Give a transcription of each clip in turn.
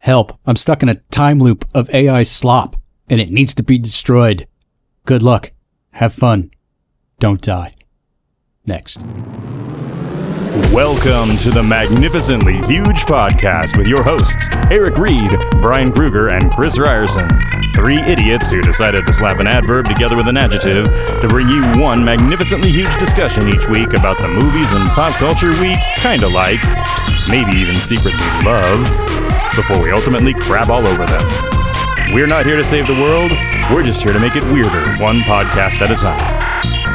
Help, I'm stuck in a time loop of AI slop, and it needs to be destroyed. Good luck. Have fun. Don't die. Next. Welcome to the Magnificently Huge Podcast with your hosts, Eric Reed, Brian Kruger, and Chris Ryerson. Three idiots who decided to slap an adverb together with an adjective to bring you one magnificently huge discussion each week about the movies and pop culture we kinda like, maybe even secretly love, before we ultimately crap all over them. We're not here to save the world, we're just here to make it weirder, one podcast at a time.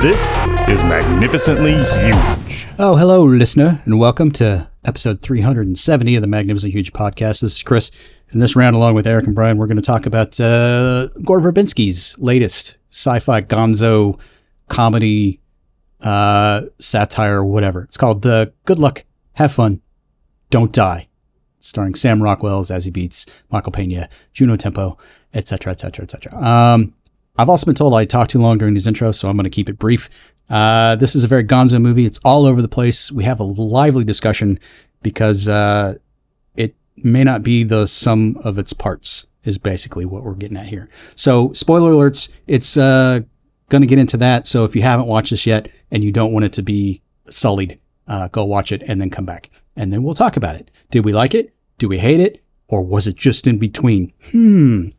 This is Magnificently Huge. Oh, hello, listener, and welcome to episode 370 of the Magnificently Huge Podcast. This is Chris, and this round, along with Eric and Brian, we're going to talk about Gore Verbinski's latest sci-fi gonzo comedy, satire, whatever. It's called Good Luck, Have Fun, Don't Die. It's starring Sam Rockwell as Zazie Beetz, Michael Pena, Juno Tempo, etc., etc., etc. I've also been told I talk too long during these intros, so I'm going to keep it brief. This is a very gonzo movie. It's all over the place. We have a lively discussion because it may not be the sum of its parts is basically what we're getting at here. So spoiler alerts, it's going to get into that. So if you haven't watched this yet and you don't want it to be sullied, go watch it and then come back. And then we'll talk about it. Did we like it? Do we hate it? Or was it just in between?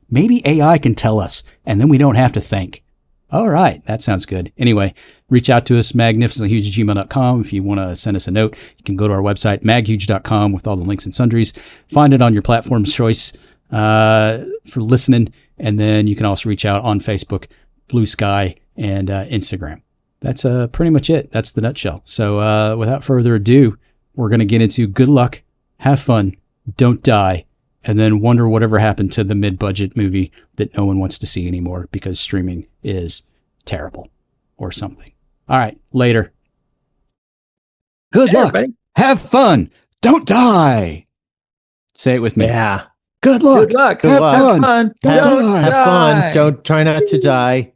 Maybe AI can tell us, and then we don't have to think. All right, that sounds good. Anyway, reach out to us, magnificentlyhuge@gmail.com. If you want to send us a note, you can go to our website, maghuge.com, with all the links and sundries. Find it on your platform's choice for listening, and then you can also reach out on Facebook, Blue Sky, and Instagram. That's pretty much it. That's the nutshell. So without further ado, we're going to get into Good Luck, Have Fun, Don't Die, and then wonder whatever happened to the mid-budget movie that no one wants to see anymore because streaming is terrible or something. All right, later. Good luck, everybody. Have fun, don't die. Say it with me. Yeah. Good luck. Good luck. Have fun. Have fun. Don't try not to die.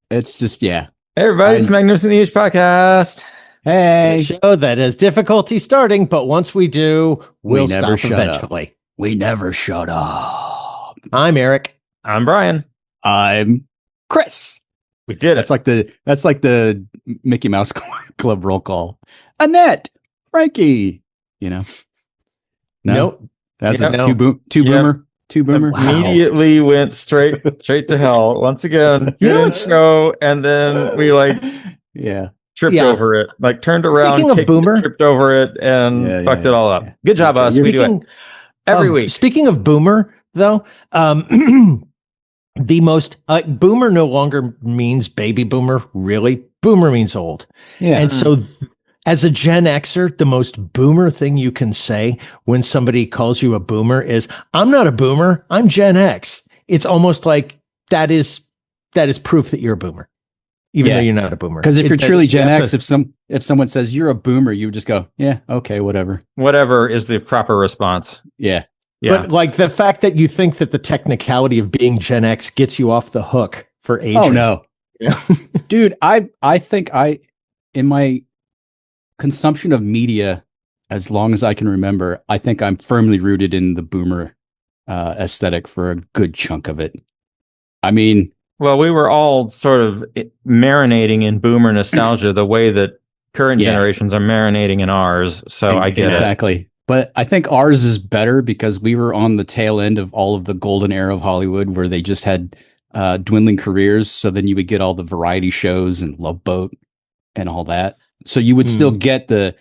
It's just, yeah. Hey, everybody, it's Magnificently Huge Podcast. Hey. A show that has difficulty starting, but once we do, we'll stop eventually. We never shut up. I'm Eric. I'm Brian. I'm Chris. We did it. That's like the Mickey Mouse Club roll call. Annette, Frankie, you know. No, Nope. That's Yeah, a two boomer. Wow. Immediately went straight to hell. Once again, You know didn't what's- show, and then we Yeah. tripped Yeah. over it. Like turned around, Speaking of kicked boomer- it, tripped over it, and fucked it all up. yeah. Good job, us. We do it every week. Speaking of boomer, though, the most boomer no longer means baby boomer. Really, boomer means old. Yeah. And so, as a Gen Xer, the most boomer thing you can say when somebody calls you a boomer is, "I'm not a boomer. I'm Gen X." It's almost like that is proof that you're a boomer, even though you're not a boomer. Because if you're truly Gen X, if someone says you're a boomer, you would just go, yeah, okay, whatever. Whatever is the proper response. Yeah. Yeah. But like the fact that you think that the technicality of being Gen X gets you off the hook for aging. Oh no, Yeah. dude, I think in my consumption of media, as long as I can remember, I think I'm firmly rooted in the boomer aesthetic for a good chunk of it. I mean, Well, we were all sort of marinating in boomer nostalgia the way that current generations are marinating in ours. So I get it. exactly. But I think ours is better because we were on the tail end of all of the golden era of Hollywood where they just had dwindling careers. So then you would get all the variety shows and Love Boat and all that. So you would still get the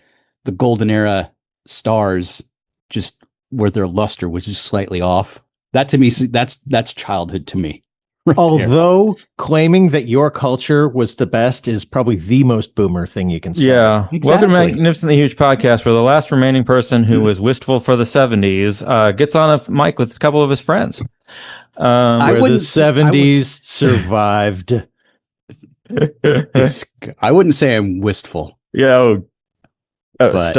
golden era stars just where their luster was just slightly off. That to me, that's childhood to me. Right there. Although claiming that your culture was the best is probably the most boomer thing you can say. Yeah. Exactly. Welcome to Magnificently Huge Podcast, where the last remaining person who was wistful for the 70s gets on a mic with a couple of his friends. Where the 70s survived. I wouldn't say I'm wistful. Yeah. But-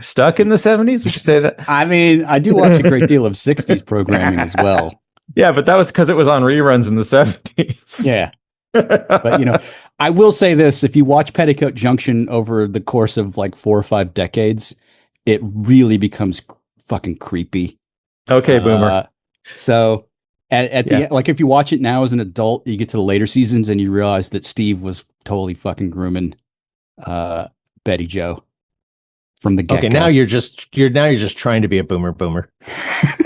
Stuck in the 70s? Would you say that? I mean, I do watch a great deal of 60s programming as well. Yeah, but that was because it was on reruns in the 70s. Yeah. But, you know, I will say this. If you watch Petticoat Junction over the course of like 4 or 5 decades, it really becomes fucking creepy. Okay, boomer. So at the like, if you watch it now as an adult, you get to the later seasons and you realize that Steve was totally fucking grooming Betty Jo from the get-go. Okay, now you're just trying to be a boomer.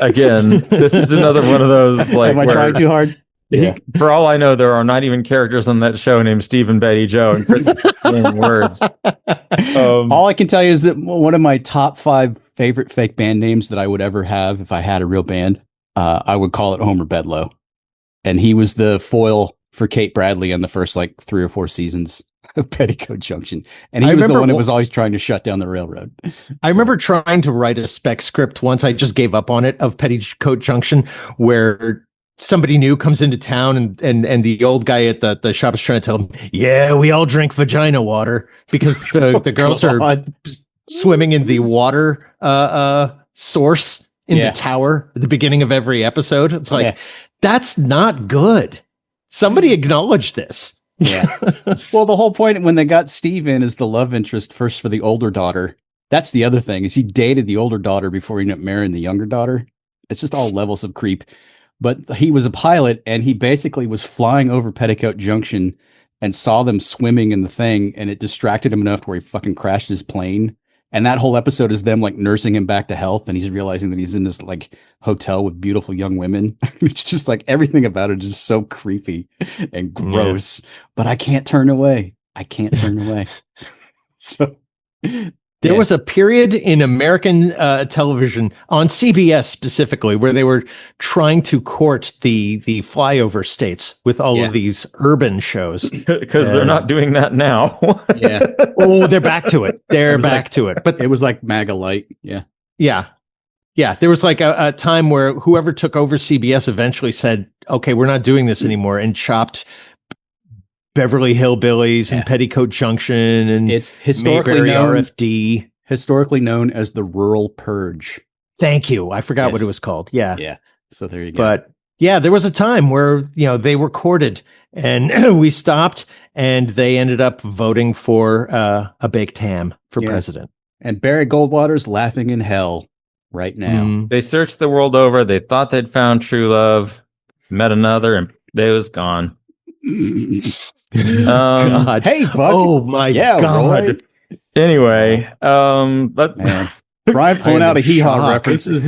Again, this is another one of those like. Am I trying too hard? For all I know, there are not even characters on that show named Steve and Betty Jo, and Chris is saying words. All I can tell you is that one of my top 5 favorite fake band names that I would ever have if I had a real band, I would call it Homer Bedlow. And he was the foil for Kate Bradley in the first like 3 or 4 seasons of Petticoat Junction. And he was the one that was always trying to shut down the railroad. I remember trying to write a spec script once. I just gave up on it, of Petticoat Junction, where somebody new comes into town and the old guy at the shop is trying to tell him, yeah, we all drink vagina water, because the girls are swimming in the water source in the tower at the beginning of every episode. It's like, that's not good. Somebody acknowledge this. Yeah. Well, the whole point when they got Steve in as the love interest first for the older daughter, that's the other thing, is he dated the older daughter before he ended up marrying the younger daughter. It's just all levels of creep. But he was a pilot, and he basically was flying over Petticoat Junction and saw them swimming in the thing, and it distracted him enough to where he fucking crashed his plane. And that whole episode is them like nursing him back to health, and he's realizing that he's in this like hotel with beautiful young women. It's just like everything about it is so creepy and gross, but I can't turn away. So there was a period in American television, on CBS specifically, where they were trying to court the flyover states with all of these urban shows. Because they're not doing that now. Oh, they're back to it. But it was like MAGA light. Yeah. There was like a time where whoever took over CBS eventually said, okay, we're not doing this anymore, and chopped Beverly Hillbillies and Petticoat Junction, and it's historically known, RFD, historically known as the Rural Purge. Thank you. I forgot what it was called. Yeah. So there you go. But there was a time where they were courted, and we stopped, and they ended up voting for a baked ham for president. And Barry Goldwater's laughing in hell right now. They searched the world over. They thought they'd found true love, met another, and they was gone. God. Hey, bud. Oh my God. Roy. Anyway, Brian pulling out a hee-haw reference. This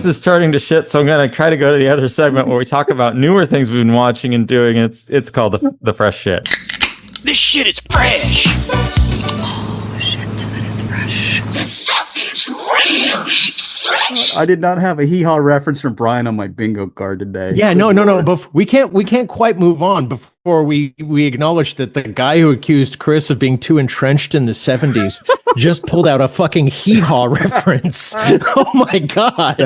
is starting to shit. So I'm going to try to go to the other segment where we talk about newer things we've been watching and doing. It's called the fresh shit. This shit is fresh. Oh shit, that is fresh. This stuff is really fresh. I did not have a hee-haw reference from Brian on my bingo card today. Yeah, no. But we can't quite move on before we acknowledge that the guy who accused Chris of being too entrenched in the 70s just pulled out a fucking hee-haw reference. Oh my God.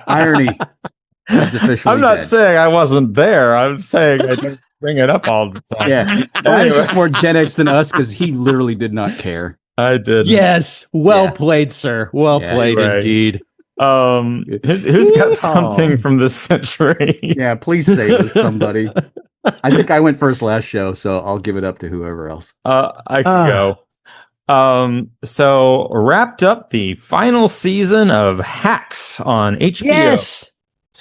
Irony. I'm not saying I wasn't there. I'm saying I don't bring it up all the time. Yeah. Brian's just more Gen X than us, because he literally did not care. I did. Yes. Well played, sir. Well played indeed. Who's got something from this century? Yeah, please save us, somebody. I think I went first last show, so I'll give it up to whoever else. I can go. So wrapped up the final season of Hacks on HBO.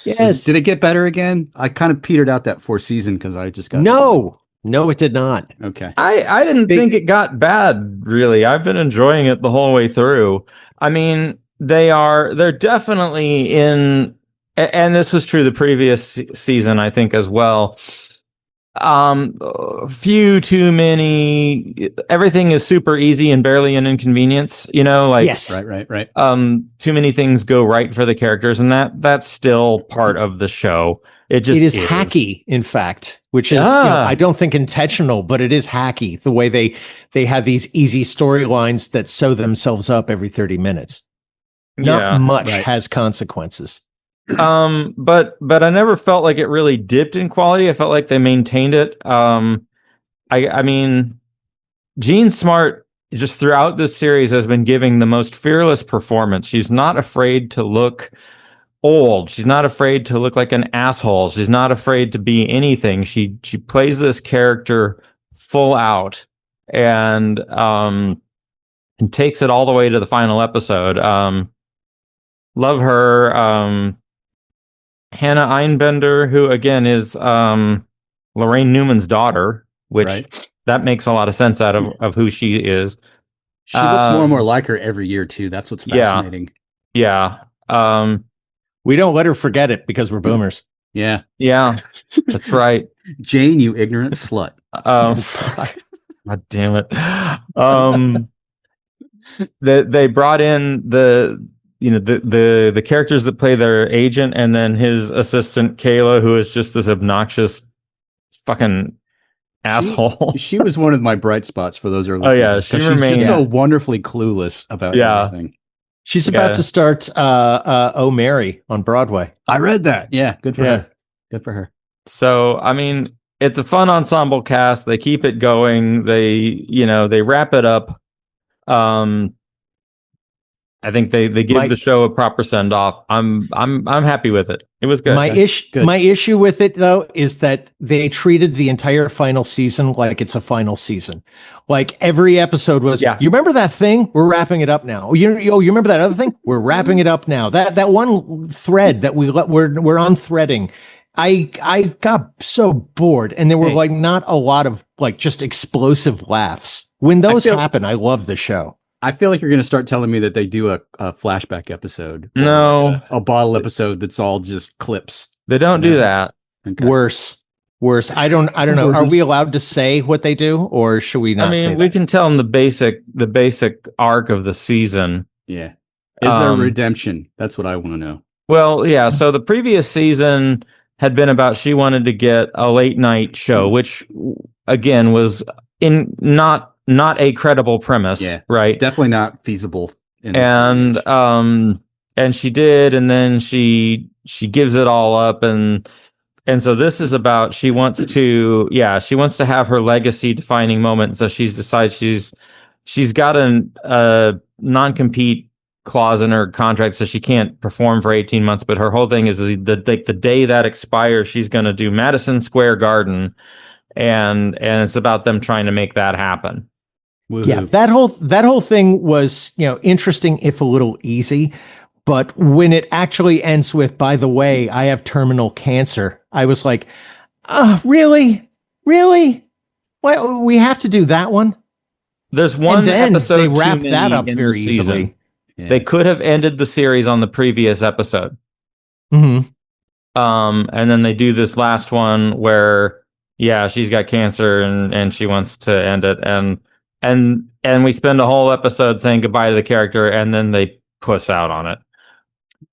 Yes. Did it get better again? I kind of petered out that 4th season because I just got No, it did not. Okay. I didn't think it got bad, really. I've been enjoying it the whole way through. I mean, they're definitely in, and this was true the previous season, I think, as well. Few too many, everything is super easy and barely an inconvenience, Yes. Right. Too many things go right for the characters, and that's still part of the show. It is hacky, in fact, which is I don't think intentional, but it is hacky the way they have these easy storylines that sew themselves up every 30 minutes. Not much has consequences. But I never felt like it really dipped in quality. I felt like they maintained it. I mean, Jean Smart just throughout this series has been giving the most fearless performance. She's not afraid to look old. She's not afraid to look like an asshole. She's not afraid to be anything. She plays this character full out. And and takes it all the way to the final episode. Love her. Hannah Einbender, who again is Lorraine Newman's daughter, which that makes a lot of sense out of who she is. She looks more and more like her every year too. That's what's fascinating. Yeah. We don't let her forget it because we're boomers. Yeah. Yeah. That's right. Jane, you ignorant slut. God damn it. They brought in the characters that play their agent, and then his assistant Kayla, who is just this obnoxious fucking asshole. She was one of my bright spots for those early seasons. She's just so wonderfully clueless about everything. She's about to start Oh Mary on Broadway. I read that. Yeah, good for her. Good for her. So, I mean, it's a fun ensemble cast. They keep it going. They wrap it up. I think they give the show a proper send off. I'm happy with it. It was good. My issue with it though is that they treated the entire final season like it's a final season. Like every episode was, you remember that thing? We're wrapping it up now. You remember that other thing? We're wrapping it up now. That one thread that we're unthreading. I got so bored, and there were like not a lot of like just explosive laughs. When those happen, I love the show. I feel like you're going to start telling me that they do a flashback episode. No, a bottle episode that's all just clips. They don't do that. Okay. Worse. I don't know. Are we allowed to say what they do, or should we not? I mean, we can tell them the basic arc of the season. Yeah. Is there redemption? That's what I want to know. Well, yeah. So the previous season had been about she wanted to get a late night show, which again was not a credible premise, right? Definitely not feasible. And she did, and then she gives it all up, and so this is about she wants to have her legacy defining moment. So she's decided she's got a non-compete clause in her contract, so she can't perform for 18 months. But her whole thing is the day that expires, she's going to do Madison Square Garden, and it's about them trying to make that happen. Woo-hoo. Yeah, that whole thing was, interesting if a little easy, but when it actually ends with, by the way, I have terminal cancer, I was like, really? Well, we have to do that one. There's one episode they wrap that up very easily. Yeah. They could have ended the series on the previous episode. Mm-hmm. And then they do this last one where, she's got cancer and she wants to end it, and we spend a whole episode saying goodbye to the character, and then they puss out on it.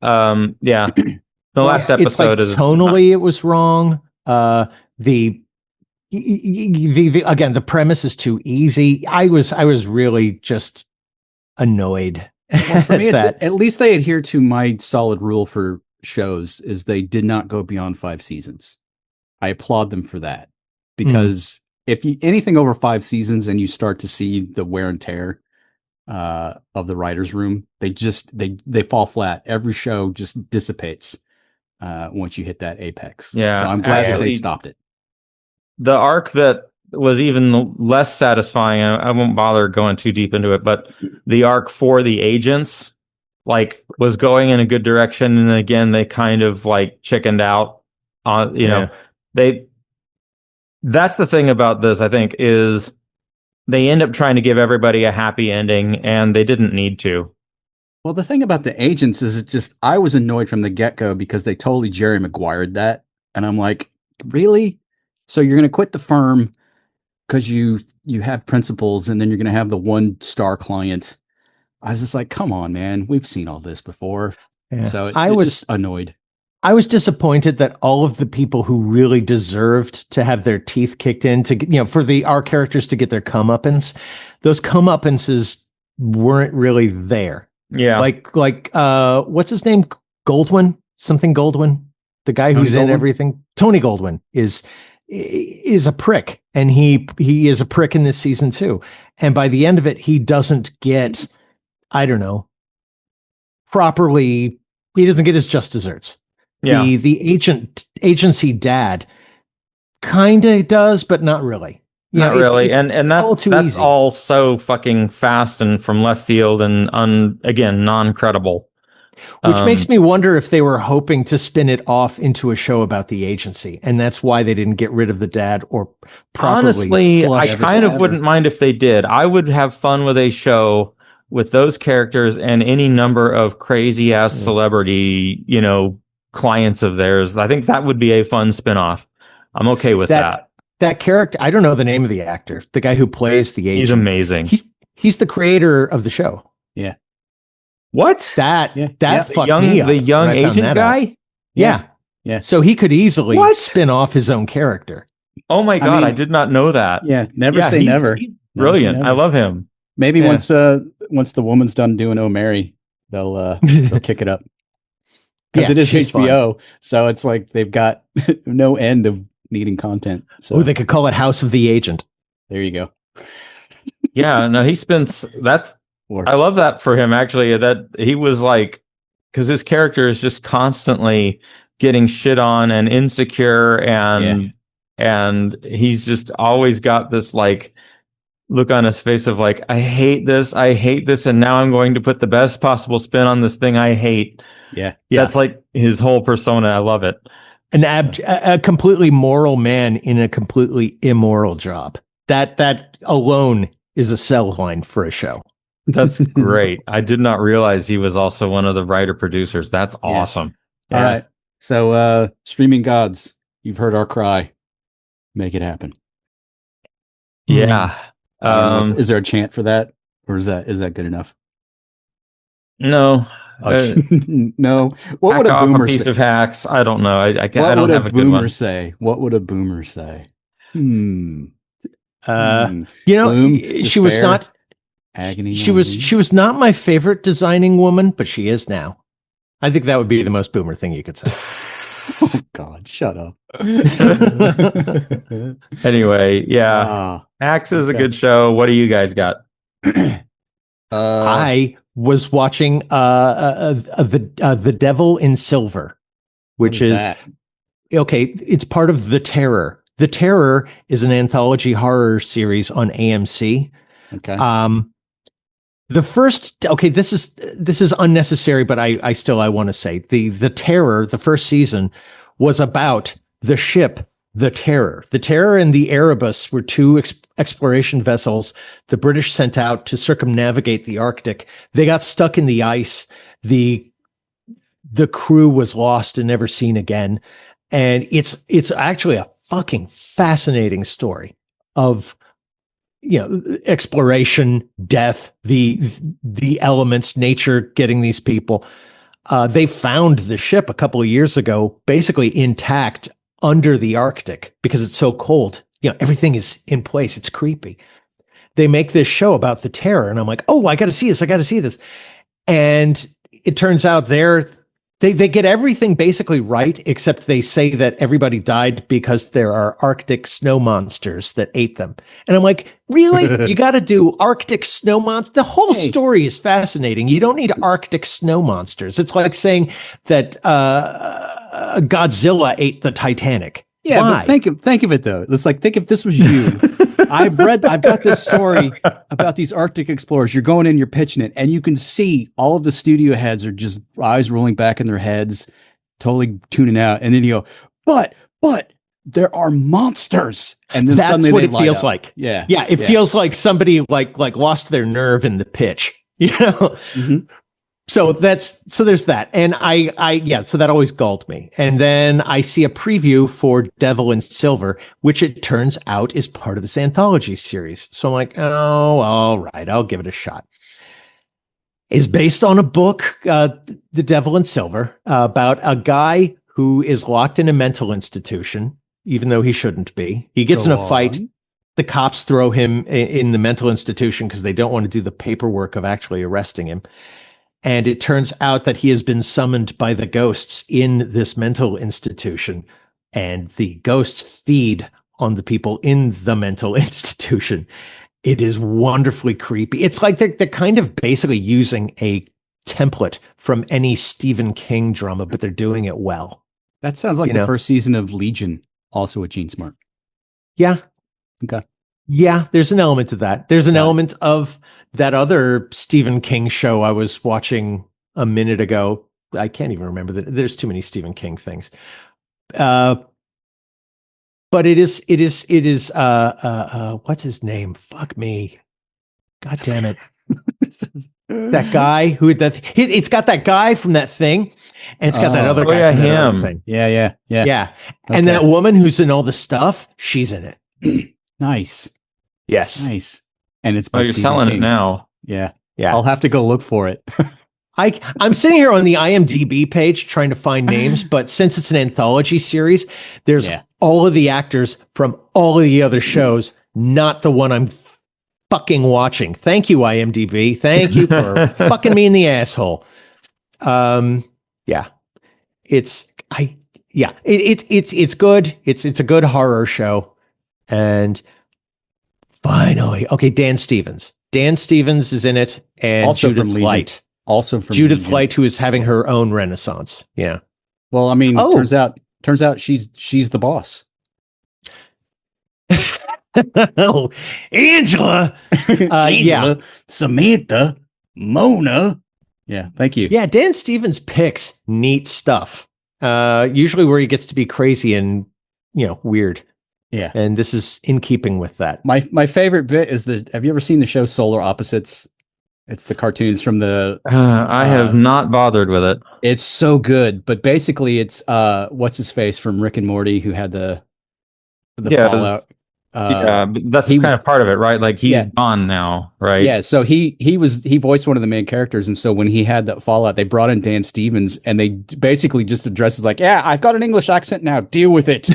The last episode is tonally it was wrong. The again, the premise is too easy. I was really just annoyed. Well, for me, at least they adhere to my solid rule for shows is they did not go beyond 5 seasons. I applaud them for that, because if anything over 5 seasons and you start to see the wear and tear of the writer's room, they fall flat. Every show just dissipates once you hit that apex. Yeah, so I'm glad that they stopped it. The arc that was even less satisfying, I won't bother going too deep into it, but the arc for the agents was going in a good direction, and again they kind of chickened out on that's the thing about this, I think, is they end up trying to give everybody a happy ending, and they didn't need to. Well, the thing about the agents is I was annoyed from the get-go because they totally Jerry Maguire'd that, and I'm like, really? So you're going to quit the firm because you have principles, and then you're going to have the 1-star client. I was just like, come on, man. We've seen all this before. Yeah. So I was just annoyed. I was disappointed that all of the people who really deserved to have their teeth kicked in for our characters to get their comeuppance, those comeuppances weren't really there. Yeah. What's his name? Something Goldwyn? The guy who's in everything. Tony Goldwyn is a prick, and he is a prick in this season too. And by the end of it, he doesn't get, I don't know, properly. He doesn't get his just desserts. Yeah. The agency dad kind of does, but not really. Not really. And all too that's easy. all so fucking fast and from left field and again, non-credible. Which makes me wonder if they were hoping to spin it off into a show about the agency, and that's why they didn't get rid of the dad or properly. Honestly, flush I kind of wouldn't mind if they did. I would have fun with a show with those characters and any number of crazy ass celebrity, clients of theirs. I think that would be a fun spin-off. I'm okay with that. That character, I don't know the name of the actor, the guy who plays the agent. He's amazing. He's the creator of the show. Yeah. What? Fucked me up the young when I found agent that guy? out. Yeah. Yeah. So he could easily What? spin off his own character. Oh my God, mean, I did not know that. Yeah. Never say he's- never. he's brilliant. Never say I never. love him. Maybe Yeah. once the woman's done doing Oh Mary, they'll kick it up. Because it is she's HBO, so it's like they've got no end of needing content. So Oh, they could call it House of the Agent. there you go. Yeah, no, he spends that's Or, I love that for him actually, that he was like, because his character is just constantly getting shit on and insecure and he's just always got this like look on his face of like, I hate this, and now I'm going to put the best possible spin on this thing I hate. yeah. That's like his whole persona. I love it. A completely moral man in a completely immoral job. That alone is a sell line for a show. That's great. I did not realize he was also one of the writer producers. That's awesome. All right. So streaming gods, you've heard our cry. Make it happen. Yeah. Is there a chant for that? Or is that good enough? No. No. What would a boomer piece say? of hacks? I don't know. I What don't would have a a good boomer one. say? What would a boomer say? You know, Gloom, she was despair, not agony. she was not my favorite designing woman, but she is now. I think that would be the most boomer thing you could say. Oh God, shut up. Anyway, yeah. Axe is a good show. What do you guys got? I was watching The Devil in Silver, which What is that? okay, it's part of The Terror. The Terror is an anthology horror series on AMC. Okay. This is unnecessary, but I want to say the Terror, the first season was about the ship, the Terror. The Terror and the Erebus were two exploration vessels the British sent out to circumnavigate the Arctic. They got stuck in the ice. The crew was lost and never seen again. And it's actually a fucking fascinating story of, exploration, death, the elements, nature getting these people. They found the ship a couple of years ago, basically intact under the Arctic because it's so cold. Everything is in place. It's creepy. They make this show about the Terror, and I'm like, oh, I got to see this. And it turns out they get everything basically right, except they say that everybody died because there are Arctic snow monsters that ate them. And I'm like, really? You got to do Arctic snow monsters? The whole story is fascinating. You don't need Arctic snow monsters. It's like saying that Godzilla ate the Titanic. Yeah, why? but think of it though. It's like, think if this was you. I've got this story about these Arctic explorers. You're going in, you're pitching it, and you can see all of the studio heads are just eyes rolling back in their heads, totally tuning out. And then you go, but there are monsters. And then That's suddenly what they it light feels up. like. Yeah. Yeah. It feels like somebody like lost their nerve in the pitch, Mhm. So there's that. And so that always galled me. And then I see a preview for Devil in Silver, which it turns out is part of this anthology series. So I'm like, oh, all right, I'll give it a shot. It's based on a book, The Devil in Silver, about a guy who is locked in a mental institution, even though he shouldn't be. He gets in a fight. The cops throw him in the mental institution because they don't want to do the paperwork of actually arresting him. And it turns out that he has been summoned by the ghosts in this mental institution. And the ghosts feed on the people in the mental institution. It is wonderfully creepy. It's like they're kind of basically using a template from any Stephen King drama, but they're doing it well. That sounds like the first season of Legion, also with Gene Smart. Yeah. Okay. Yeah, there's an element to that. There's an Yeah. element of that other Stephen King show I was watching a minute ago. I can't even remember that. There's too many Stephen King things. But it is what's his name? Fuck me. God damn it. That guy it's got that guy from that thing, and it's got that other guy from that other him. thing. Yeah. Yeah. And that woman who's in all the stuff, she's in it. Nice. Yes. And it's by You're Stephen selling King. it now. Yeah. Yeah. I'll have to go look for it. I'm sitting here on the IMDb page trying to find names, but since it's an anthology series, there's all of the actors from all of the other shows, not the one I'm fucking watching. Thank you, IMDb. Thank you for fucking me in the asshole. It's good. It's a good horror show. And finally, okay, Dan Stevens. Dan Stevens is in it, and Also Judith from Legion. Light. Also from Judith Legion. Light, who is having her own renaissance. Yeah. Well, I mean, Oh. turns out she's the boss. Oh, Angela. Angela, Samantha, Mona. Yeah, thank you. Yeah, Dan Stevens picks neat stuff. Usually where he gets to be crazy and, weird. Yeah. And this is in keeping with that. My favorite bit is have you ever seen the show Solar Opposites? It's the cartoons from the I have not bothered with it. It's so good, but basically it's what's his face from Rick and Morty who had the fallout. But that's he kind was- of part of it, right? Like he's Yeah. gone now, right? Yeah, so he voiced one of the main characters, and so when he had that fallout, they brought in Dan Stevens, and they basically just addressed it like, "Yeah, I've got an English accent now. Deal with it."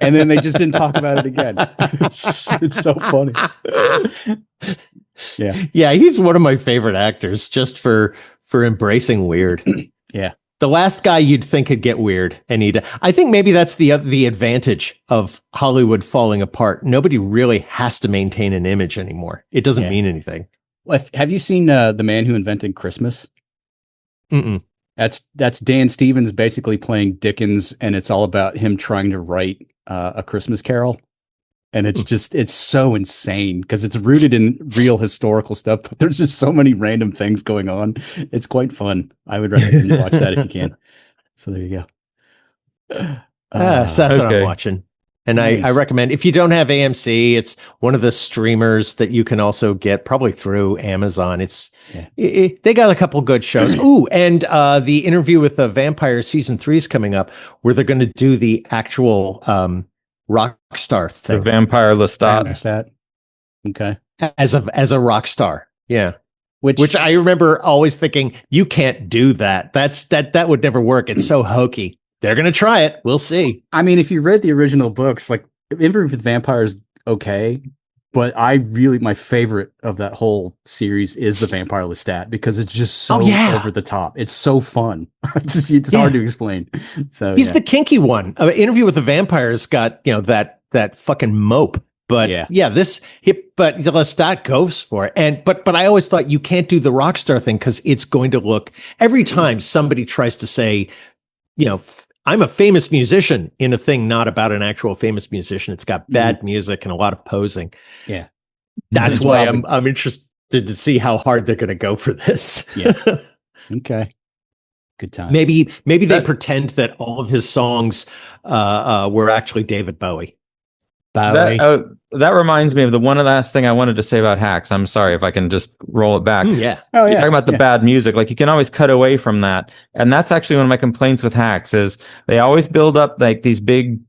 And then they just didn't talk about it again. It's so funny. Yeah, Yeah, he's one of my favorite actors just for embracing weird. yeah, The last guy you'd think could get weird, and I think maybe that's the advantage of Hollywood falling apart. Nobody really has to maintain an image anymore. It doesn't mean anything. Well, have you seen The Man Who Invented Christmas? Mm-mm. That's Dan Stevens basically playing Dickens, and it's all about him trying to write A Christmas Carol. And it's so insane because it's rooted in real historical stuff, but there's just so many random things going on. It's quite fun. I would recommend you watch that if you can. So there you go. So that's what I'm okay. watching. And Nice. I recommend, if you don't have AMC, it's one of the streamers that you can also get probably through Amazon. They got a couple good shows. Ooh, and the interview with the Vampire season 3 is coming up, where they're going to do the actual rock star The thing Vampire I Lestat. understand. Okay. as a rock star. Yeah. Which Which I remember always thinking, you can't do that. That would never work. It's so hokey. They're going to try it. We'll see. I mean, if you read the original books, like Interview with Vampires, okay, but my favorite of that whole series is the Vampire Lestat because it's just so over the top. It's so fun. It's hard to explain. So He's the kinky one. Interview with the Vampires got that fucking mope. But Yeah. but Lestat goes for it. But I always thought you can't do the rock star thing because it's going to look, every time somebody tries to say, I'm a famous musician in a thing not about an actual famous musician, it's got bad music and a lot of posing. Yeah. That's It's why wild. I'm interested to see how hard they're going to go for this. Yeah. Okay. Good time. Maybe they pretend that all of his songs were actually David Bowie. That reminds me of the one last thing I wanted to say about hacks. I'm sorry if I can just roll it back. Yeah. Oh You're yeah. talking about the bad music. Like you can always cut away from that. And that's actually one of my complaints with hacks is they always build up like these big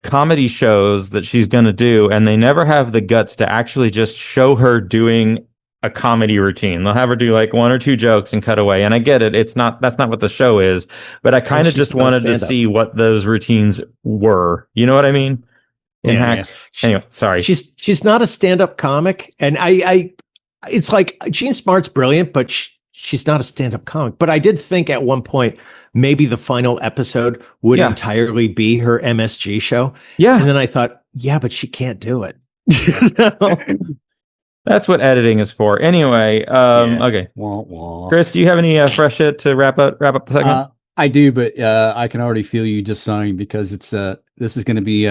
comedy shows that she's going to do. And they never have the guts to actually just show her doing a comedy routine. They'll have her do like one or two jokes and cut away. And I get it. That's not what the show is, but I kind of she's just no wanted to stand-up. see what those routines were. You know what I mean? In Yeah, hacks. Anyway, sorry. She's not a stand-up comic, and I it's like Gene Smart's brilliant, but she's not a stand-up comic. But I did think at one point maybe the final episode would entirely be her MSG show. Yeah. And then I thought, yeah, but she can't do it. That's what editing is for. Anyway, okay. Wah, wah. Chris, do you have any fresh shit to wrap up the segment? I do, but I can already feel you just sighing because it's this is going to be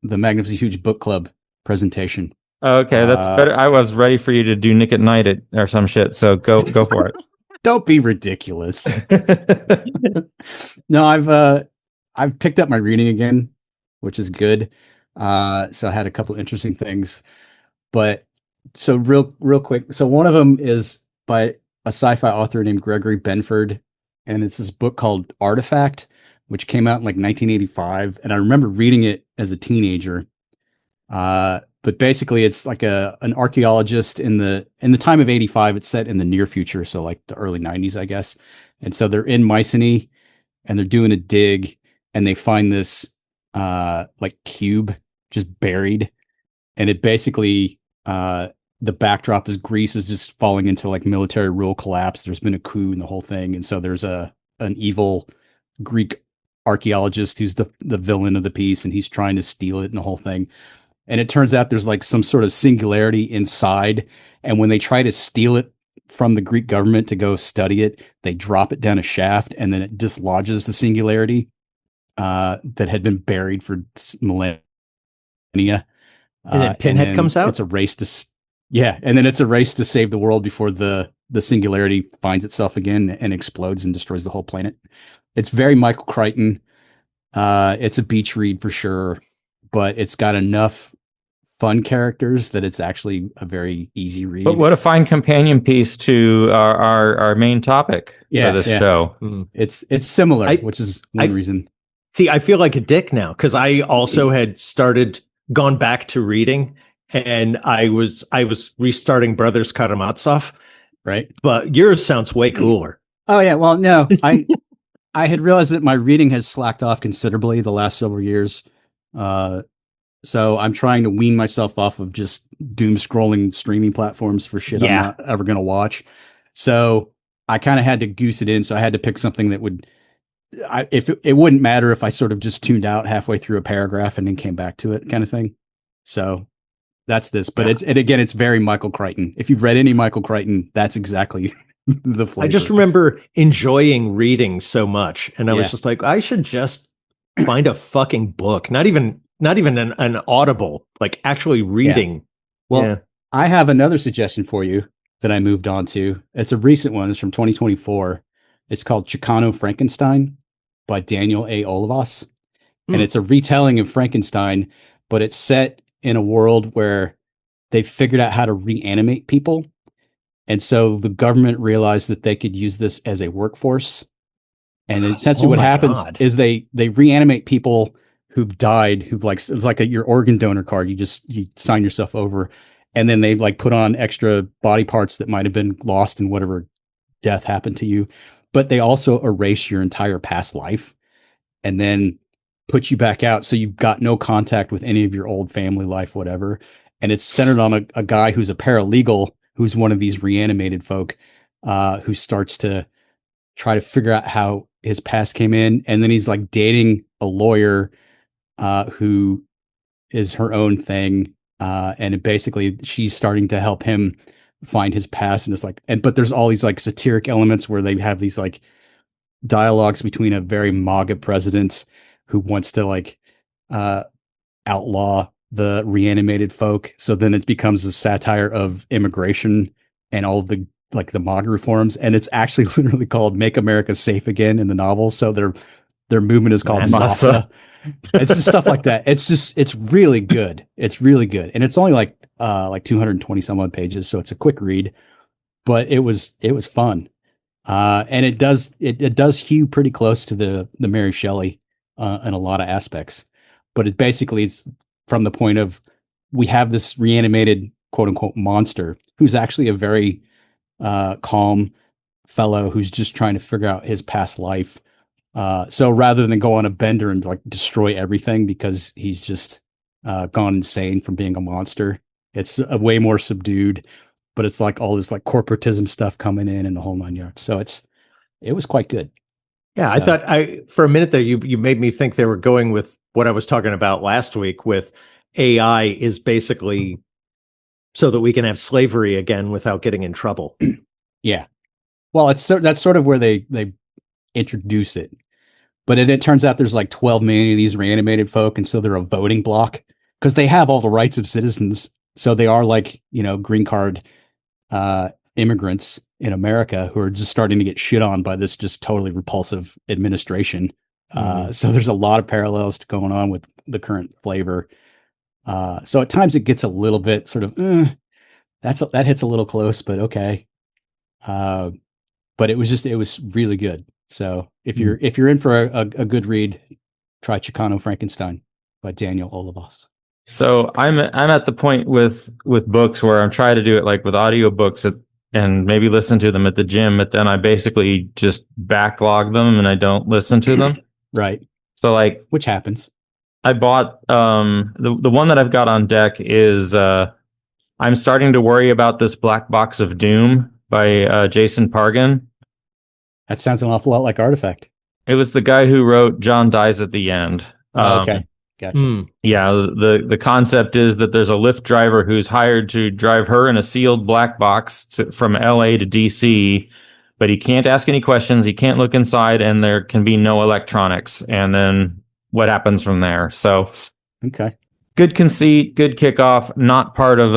the Magnificent Huge Book Club presentation. Okay, that's better. I was ready for you to do Nick at Night or some shit. So go for it. Don't be ridiculous. No, I've picked up my reading again, which is good. So I had a couple interesting things, but so real quick. So one of them is by a sci-fi author named Gregory Benford, and it's this book called Artifact, which came out in like 1985, and I remember reading it as a teenager. But basically, it's like an archaeologist in the time of 85. It's set in the near future, so like the early 90s, I guess. And so they're in Mycenae, and they're doing a dig, and they find this like cube just buried, and it basically the backdrop is Greece is just falling into like military rule collapse. There's been a coup in the whole thing, and so there's an evil Greek archaeologist who's the villain of the piece, and he's trying to steal it and the whole thing. And it turns out there's like some sort of singularity inside. And when they try to steal it from the Greek government to go study it, they drop it down a shaft, and then it dislodges the singularity that had been buried for millennia. And then Pinhead comes out? It's a race to, and then it's a race to save the world before the singularity finds itself again and explodes and destroys the whole planet. It's very Michael Crichton. It's a beach read for sure, but it's got enough fun characters that it's actually a very easy read. But what a fine companion piece to our main topic for this show. It's similar, which is one reason. See, I feel like a dick now because I also had gone back to reading, and I was restarting Brothers Karamazov, right? But yours sounds way cooler. Oh yeah, well no, I had realized that my reading has slacked off considerably the last several years. So I'm trying to wean myself off of just doom scrolling streaming platforms for shit I'm not ever going to watch. So I kind of had to goose it in. So I had to pick something that would, it wouldn't matter if I sort of just tuned out halfway through a paragraph and then came back to it kind of thing. So that's this, but it's very Michael Crichton. If you've read any Michael Crichton, that's exactly the flavor. I just remember enjoying reading so much. And I was just like, I should just find a fucking book, not even an Audible, like actually reading. Well, I have another suggestion for you that I moved on to. It's a recent one. It's from 2024. It's called Chicano Frankenstein by Daniel A. Olivas. And it's a retelling of Frankenstein, but it's set in a world where they've figured out how to reanimate people. And so the government realized that they could use this as a workforce. And essentially what happens is they reanimate people who've died, it's like your organ donor card. You sign yourself over, and then they like put on extra body parts that might have been lost in whatever death happened to you. But they also erase your entire past life and then put you back out. So you've got no contact with any of your old family life, whatever. And it's centered on a guy who's a paralegal, who's one of these reanimated folk, who starts to try to figure out how his past came in. And then he's like dating a lawyer who is her own thing. And basically she's starting to help him find his past. And it's like, but there's all these like satiric elements where they have these like dialogues between a very MAGA president who wants to like, outlaw the reanimated folk. So then it becomes a satire of immigration and all of the like the MAGA reforms. And it's actually literally called Make America Safe Again in the novel. So their movement is called Massa. It's just stuff like that. It's really good. It's really good. And it's only like 220 some odd pages. So it's a quick read, but it was fun. And it does hew pretty close to the Mary Shelley, in a lot of aspects, but it's from the point of, we have this reanimated quote unquote monster who's actually a very, calm fellow who's just trying to figure out his past life. So rather than go on a bender and like destroy everything because he's just gone insane from being a monster, it's a way more subdued, but it's like all this like corporatism stuff coming in and the whole 9 yards. So it was quite good. Yeah, so. I thought for a minute there, you made me think they were going with what I was talking about last week with AI is basically so that we can have slavery again without getting in trouble. Yeah. Well, that's sort of where they introduce it. But it turns out there's like 12 million of these reanimated folk, and so they're a voting block because they have all the rights of citizens. So they are like, green card immigrants in America who are just starting to get shit on by this just totally repulsive administration. So there's a lot of parallels going on with the current flavor. So at times it gets a little bit sort of, that hits a little close, but okay. But it was really good. So if you're in for a good read, try Chicano Frankenstein by Daniel Olivas. So I'm at the point with books where I'm trying to do it like with audiobooks and maybe listen to them at the gym, but then I basically just backlog them and I don't listen to them. Right. So like, which happens. I bought the one that I've got on deck is I'm starting to worry about this Black Box of Doom by Jason Pargin. That sounds an awful lot like Artifact. It was the guy who wrote John Dies at the End. Okay. Gotcha. Yeah, the concept is that there's a Lyft driver who's hired to drive her in a sealed black box from LA to DC, but he can't ask any questions, he can't look inside, and there can be no electronics. And then what happens from there? So, okay. Good conceit, good kickoff, not part of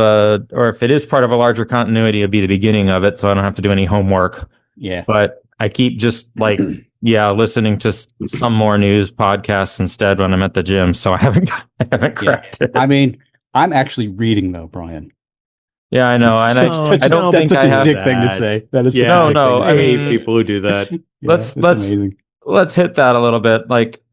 or if it is part of a larger continuity, it'd be the beginning of it, so I don't have to do any homework. Yeah. But I keep just like, listening to some more news podcasts instead when I'm at the gym. So I haven't cracked it. I mean, I'm actually reading though, Brian. Yeah, I know. And I don't think I have dick thing to say. That is no. I hate people who do that. let's amazing. Let's hit that a little bit. Like,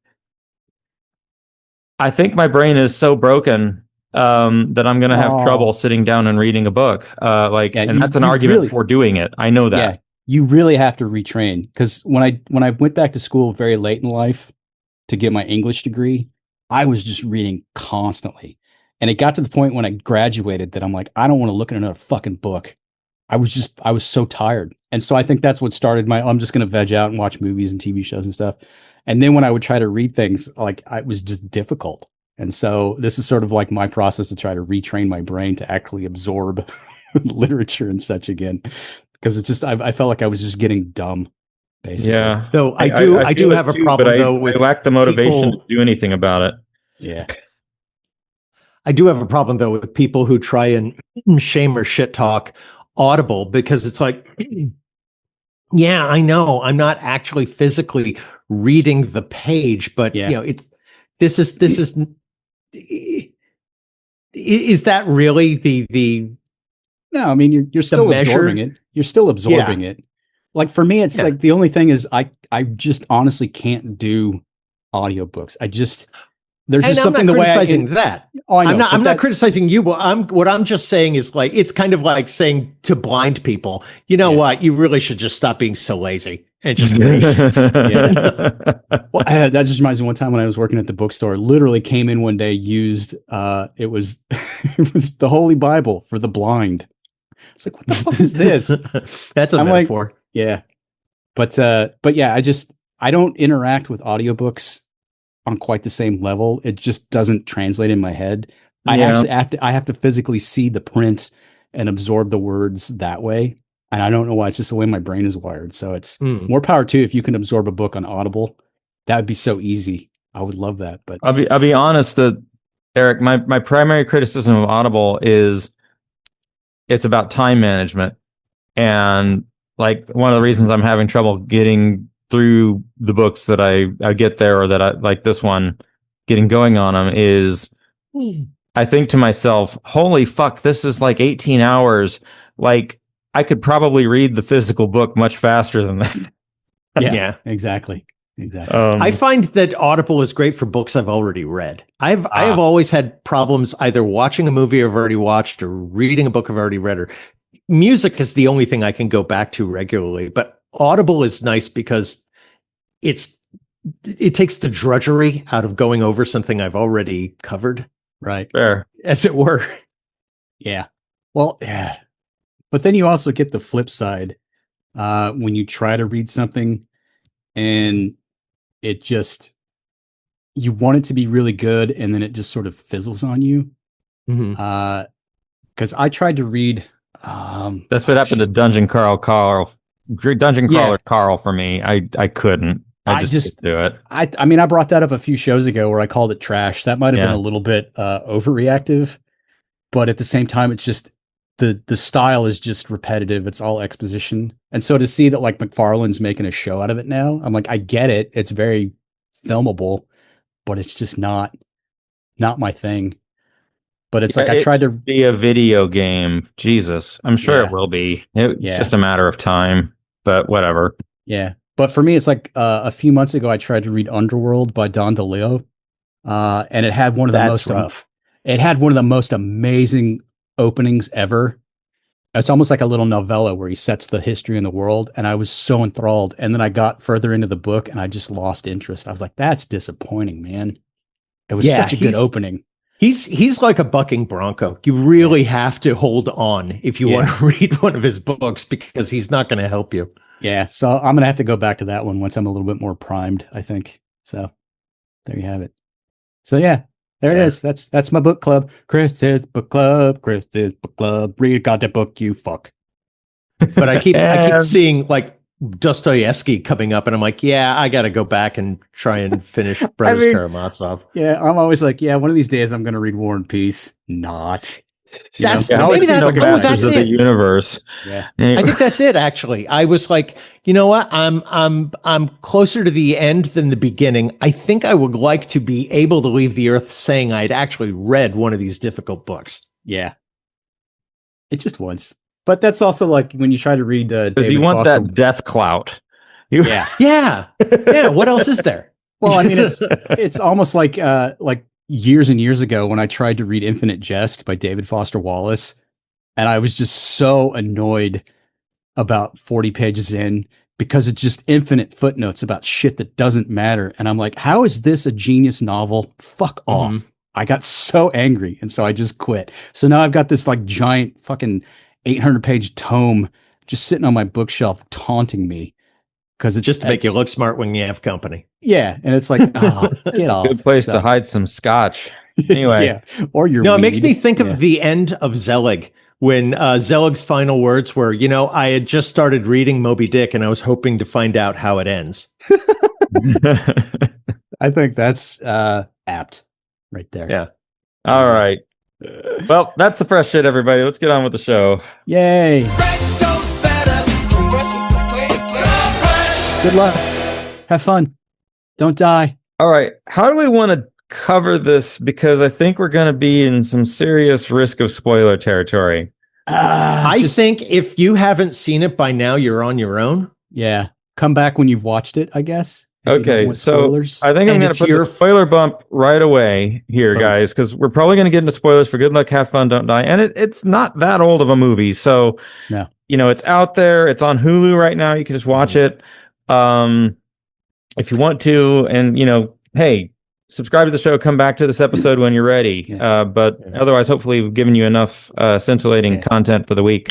I think my brain is so broken that I'm going to have trouble sitting down and reading a book. And that's an argument for doing it. I know that. Yeah, you really have to retrain, because when I went back to school very late in life to get my English degree, I was just reading constantly. And it got to the point when I graduated that I'm like, I don't want to look at another fucking book. I was so tired. And so I think that's what started I'm just going to veg out and watch movies and TV shows and stuff. And then when I would try to read things, like, it was just difficult. And so this is sort of like my process to try to retrain my brain to actually absorb literature and such again. Because it's just, I felt like I was just getting dumb, basically. Yeah. Though I do have a problem though with I lack the motivation to do anything about it. Yeah. I do have a problem though with people who try and shame or shit talk Audible, because it's like, yeah, I know I'm not actually physically reading the page, but this is that really the No, I mean, you're still absorbing it. You're still absorbing it. Like for me, it's like the only thing is I just honestly can't do audiobooks. There's just something the way that. Oh, I know. I'm not criticizing you, but what I'm just saying is, like, it's kind of like saying to blind people, you know what, you really should just stop being so lazy and just read. Well, that just reminds me one time when I was working at the bookstore, literally came in one day, used it was it was the Holy Bible for the blind. It's like, what the fuck is this? That's a metaphor. Like, yeah. But yeah, I don't interact with audiobooks on quite the same level. It just doesn't translate in my head. I have to physically see the print and absorb the words that way. And I don't know why. It's just the way my brain is wired. So it's more power to if you can absorb a book on Audible. That would be so easy. I would love that. But I'll be honest that, Eric, my primary criticism of Audible is it's about time management. And like one of the reasons I'm having trouble getting through the books that I get there, or that I like this one, getting going on them, is I think to myself, holy fuck, this is like 18 hours. Like, I could probably read the physical book much faster than that. Yeah, exactly. I find that Audible is great for books I've already read. I have always had problems either watching a movie I've already watched or reading a book I've already read. Or music is the only thing I can go back to regularly. But Audible is nice because it takes the drudgery out of going over something I've already covered. Right. Fair. As it were. Yeah. Well, yeah. But then you also get the flip side when you try to read something and it just, you want it to be really good and then it just sort of fizzles on you. Because I tried to read. That's what happened to Dungeon Crawler Carl for me. I couldn't. I just do it. I mean, I brought that up a few shows ago where I called it trash. That might have been a little bit overreactive, but at the same time, it's just the style is just repetitive. It's all exposition. And so to see that like McFarlane's making a show out of it now, I'm like, I get it. It's very filmable, but it's just not my thing. But it's like I tried to be a video game. Jesus, I'm sure it will be. It's just a matter of time, but whatever. Yeah. But for me, it's like a few months ago, I tried to read Underworld by Don DeLeo, and it had one of the most amazing openings ever. It's almost like a little novella where he sets the history in the world, and I was so enthralled. And then I got further into the book, and I just lost interest. I was like, "That's disappointing, man." It was such a good opening. He's like a bucking bronco. You really have to hold on if you want to read one of his books because he's not going to help you. Yeah, so I'm going to have to go back to that one once I'm a little bit more primed, I think. So there you have it. So yeah, there it is. That's my book club. Chris's book club. Read a goddamn book, you fuck. But I keep seeing like Dostoevsky coming up, and I'm like, yeah, I got to go back and try and finish Brothers Karamazov. Yeah, I'm always like, yeah, one of these days I'm going to read War and Peace. Not. That's maybe that's of the universe. Yeah, I think that's it. Actually, I was like, you know what? I'm closer to the end than the beginning. I think I would like to be able to leave the earth saying I'd actually read one of these difficult books. Yeah, it just once. But that's also like when you try to read. David you want Foster. that death clout. Yeah. What else is there? Well, I mean, it's almost like years and years ago when I tried to read Infinite Jest by David Foster Wallace, and I was just so annoyed about 40 pages in because it's just infinite footnotes about shit that doesn't matter. And I'm like, how is this a genius novel? Fuck off. I got so angry, and so I just quit. So now I've got this like giant fucking 800-page tome just sitting on my bookshelf taunting me. Because it's just to make you look smart when you have company. Yeah. And it's like, oh, get off. A good place to hide some scotch. Anyway. Yeah. Or your it makes me think of the end of Zelig when Zelig's final words were, I had just started reading Moby Dick and I was hoping to find out how it ends. I think that's apt right there. Yeah. All right. Well, that's the fresh shit, everybody. Let's get on with the show. Yay. Good luck. Have fun. Don't die. All right. How do we want to cover this? Because I think we're going to be in some serious risk of spoiler territory. I think if you haven't seen it by now, you're on your own. Yeah. Come back when you've watched it, I guess. Okay. So I think I'm going to put the spoiler bump right away here, guys, because we're probably going to get into spoilers for Good Luck, Have Fun, Don't Die. And it's not that old of a movie. So, it's out there. It's on Hulu right now. You can just watch it. If you want to, and hey, subscribe to the show, come back to this episode when you're ready. But otherwise, hopefully we've given you enough scintillating content for the week.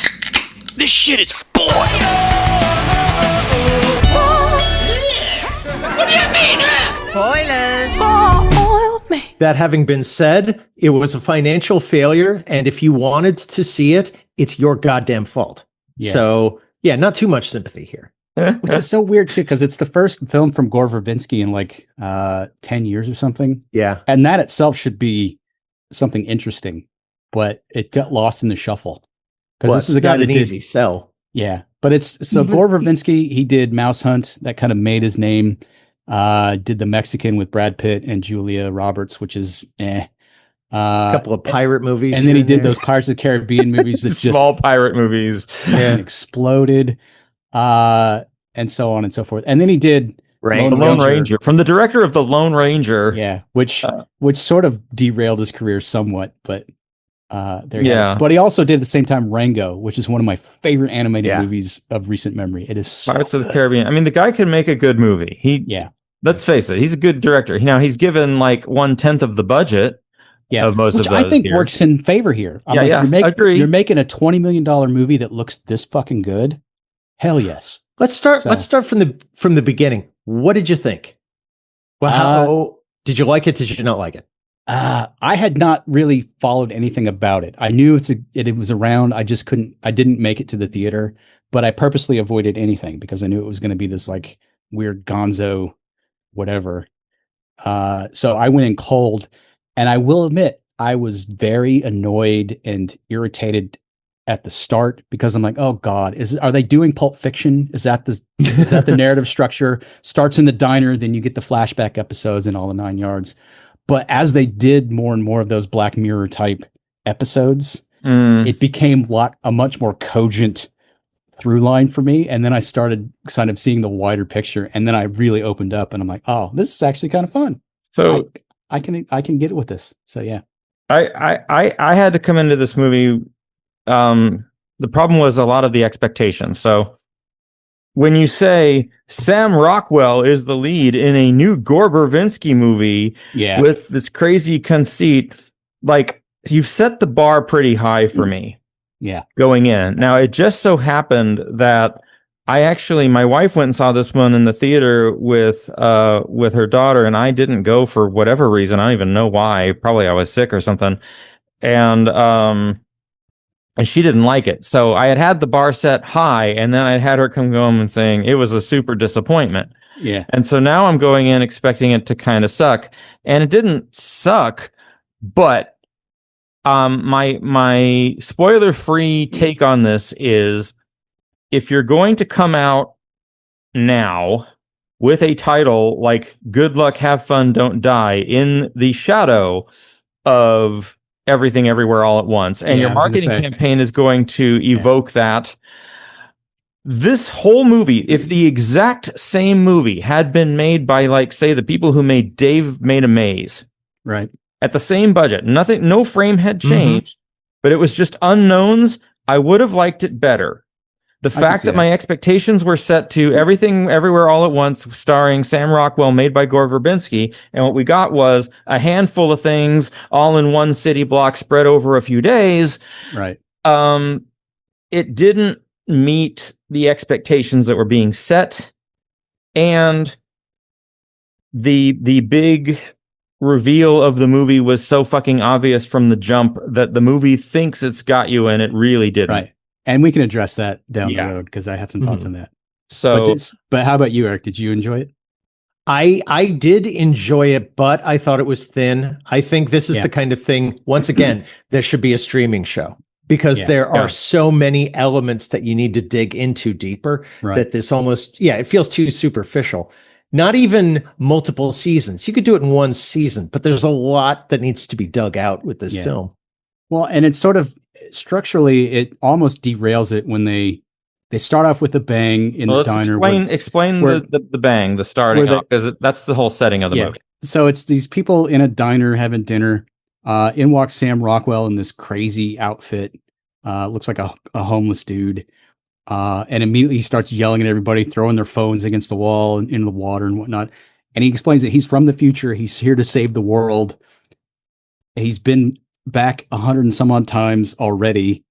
This shit is spoiled. What do you mean? Spoilers. That having been said, it was a financial failure, and if you wanted to see it, it's your goddamn fault. Yeah. So not too much sympathy here. Which is so weird too, because it's the first film from Gore Verbinski in like 10 years or something. Yeah. And that itself should be something interesting, but it got lost in the shuffle. Because this is a guy that easy sell. Yeah. But it's so Gore Verbinski, he did Mouse Hunt, that kind of made his name. Did The Mexican with Brad Pitt and Julia Roberts, which is a couple of pirate movies. And then he did those Pirates of the Caribbean movies that just small pirate movies. Exploded. And so on and so forth. And then he did Lone Ranger from the director of The Lone Ranger. Yeah, which sort of derailed his career somewhat, but But he also did at the same time Rango, which is one of my favorite animated movies of recent memory. It is Pirates of the Caribbean. I mean, the guy can make a good movie. Let's face it, he's a good director. Now he's given like 1/10 of the budget. Of most which of those I think works in favor here. Agree. You're making a $20 million movie that looks this fucking good. Hell yes. Let's start from the beginning. What did you think? Well, how did you like it? Did you not like it? I had not really followed anything about it. I knew it was around. I didn't make it to the theater, but I purposely avoided anything because I knew it was going to be this like weird gonzo whatever. So I went in cold, and I will admit I was very annoyed and irritated at the start because I'm like, oh God, are they doing Pulp Fiction? Is that the narrative structure? Starts in the diner, then you get the flashback episodes and all the 9 yards. But as they did more and more of those Black Mirror type episodes, it became a much more cogent through line for me. And then I started kind of seeing the wider picture, and then I really opened up, and I'm like, oh, this is actually kind of fun. So I can get it with this. So yeah. I had to come into this movie. The problem was a lot of the expectations. So when you say Sam Rockwell is the lead in a new Gore Verbinski movie with this crazy conceit, like, you've set the bar pretty high for me. Yeah. Going in. Now, it just so happened that my wife went and saw this one in the theater with her daughter, and I didn't go for whatever reason. I don't even know why. Probably I was sick or something. And she didn't like it. So I had the bar set high, and then I had her come home and saying it was a super disappointment. Yeah. And so now I'm going in expecting it to kind of suck, and it didn't suck, but my spoiler-free take on this is, if you're going to come out now with a title like Good Luck, Have Fun, Don't Die in the shadow of Everything Everywhere All at Once, and your marketing campaign is going to evoke that, this whole movie, if the exact same movie had been made by, like, say, the people who made Dave Made a Maze, right, at the same budget, no frame had changed, but it was just unknowns, I would have liked it better. The fact that my expectations were set to Everything Everywhere All at Once, starring Sam Rockwell, made by Gore Verbinski, and what we got was a handful of things all in one city block spread over a few days. Right. It didn't meet the expectations that were being set, and the big reveal of the movie was so fucking obvious from the jump that the movie thinks it's got you, and it really didn't. Right. And we can address that down the road, because I have some thoughts on that. So, but how about you, Eric? Did you enjoy it? I did enjoy it, but I thought it was thin. I think this is the kind of thing, once again, there should be a streaming show, because there are so many elements that you need to dig into deeper that this almost, it feels too superficial. Not even multiple seasons. You could do it in one season, but there's a lot that needs to be dug out with this film. Well, and it's sort of structurally, it almost derails it when they start off with a bang in the diner. Explain the bang, the starting off, because that's the whole setting of the movie. So it's these people in a diner having dinner. In walks Sam Rockwell in this crazy outfit. Looks like a homeless dude. And immediately he starts yelling at everybody, throwing their phones against the wall and into the water and whatnot. And he explains that he's from the future. He's here to save the world. He's been back 100 and some odd times already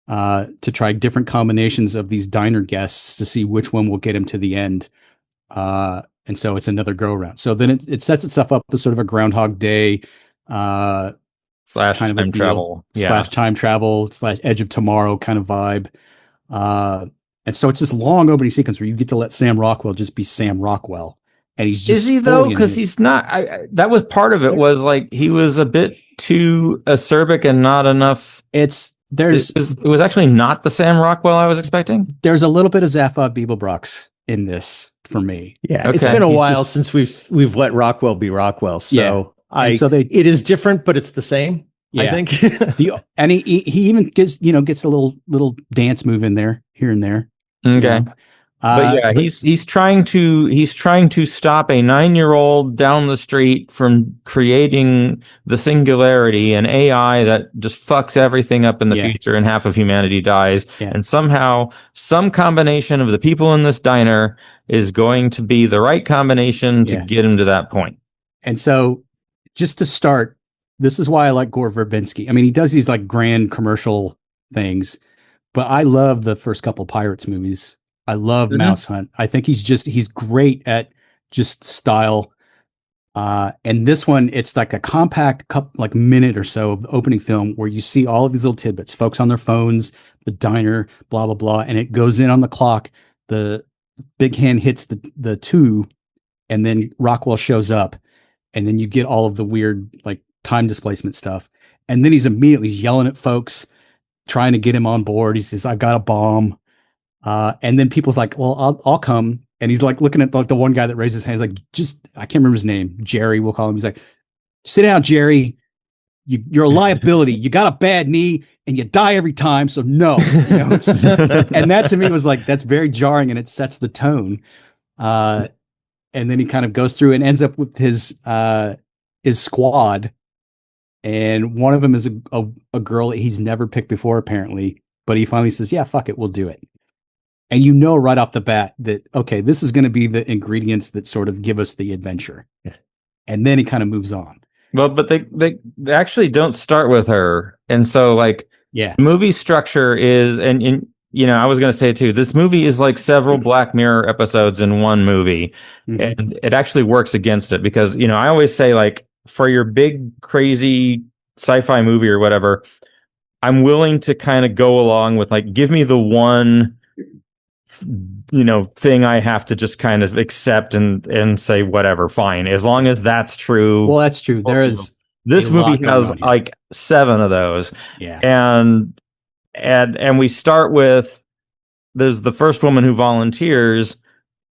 to try different combinations of these diner guests to see which one will get him to the end. And so it's another go around. So then it sets itself up as sort of a Groundhog Day slash kind of time travel, slash time travel slash Edge of Tomorrow kind of vibe. And so it's this long opening sequence where you get to let Sam Rockwell just be Sam Rockwell. And he's just, is he though? Because he's not, that was part of it, was like, he was a bit too acerbic and not enough. It was actually not the Sam Rockwell I was expecting. There's a little bit of Zappa Beeblebrox in this for me. Yeah. It's been a while since we've let Rockwell be Rockwell. So it is different, but it's the same. I think. And he even gets a little dance move in there, here and there. Okay. But he's trying to stop a 9-year-old down the street from creating the singularity, an AI that just fucks everything up in the future, and half of humanity dies. Yeah. And somehow some combination of the people in this diner is going to be the right combination to get him to that point. And so, just to start, this is why I like Gore Verbinski. I mean, he does these like grand commercial things, but I love the first couple Pirates movies. I love Mouse Hunt. I think he's great at just style. And this one, it's like a compact minute or so of the opening film where you see all of these little tidbits, folks on their phones, the diner, blah, blah, blah. And it goes in on the clock. The big hand hits the 2, and then Rockwell shows up, and then you get all of the weird like time displacement stuff, and then he's yelling at folks, trying to get him on board. He says, "I've got a bomb," and then people's like, "Well, I'll come." And he's like looking at like the one guy that raised his hand, like, just I can't remember his name, Jerry. We'll call him. He's like, "Sit down, Jerry. You're a liability. You got a bad knee, and you die every time. So no." You know, and that to me was like, that's very jarring, and it sets the tone. And then he kind of goes through and ends up with his squad, and one of them is a girl that he's never picked before, apparently. But he finally says, "Yeah, fuck it, we'll do it." And you know right off the bat that, okay, this is going to be the ingredients that sort of give us the adventure. Yeah. And then he kind of moves on. Well, but they actually don't start with her. And so like, yeah, movie structure is, and you know, I was going to say too, this movie is like several Black Mirror episodes in one movie. Mm-hmm. And it actually works against it because, you know, I always say like, for your big, crazy sci-fi movie or whatever, I'm willing to kind of go along with like, give me the one, you know, thing I have to just kind of accept and say, whatever, fine. As long as that's true. Well, that's true. There is this movie has like 7 of those. Yeah. And we start with, there's the first woman who volunteers,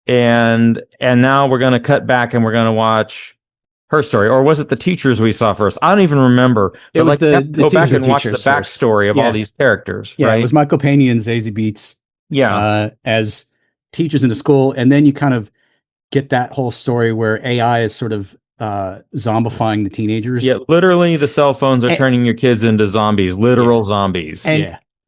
and now we're going to cut back and we're going to watch her story. Or was it the teachers we saw first? I don't even remember. It was like go back and watch the backstory of all these characters. Yeah, right? It was Michael Pena and Zazie Beetz. Yeah. As teachers in the school. And then you kind of get that whole story where AI is sort of zombifying the teenagers. Yeah, literally the cell phones are turning your kids into zombies, literal zombies.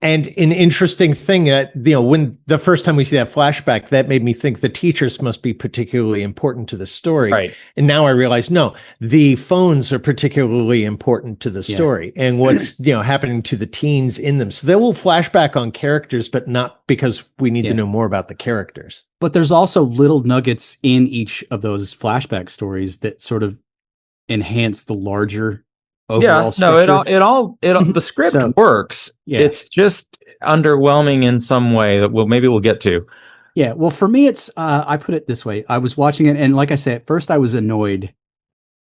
And an interesting thing that, you know, when the first time we see that flashback, that made me think the teachers must be particularly important to the story. Right. And now I realize, no, the phones are particularly important to the story and what's, you know, happening to the teens in them. So they will flashback on characters, but not because we need to know more about the characters. But there's also little nuggets in each of those flashback stories that sort of enhance the larger overall structure. No, it all the script works. Yeah. It's just underwhelming in some way that maybe we'll get to. Yeah. Well, for me, it's I put it this way. I was watching it, and like I said, at first I was annoyed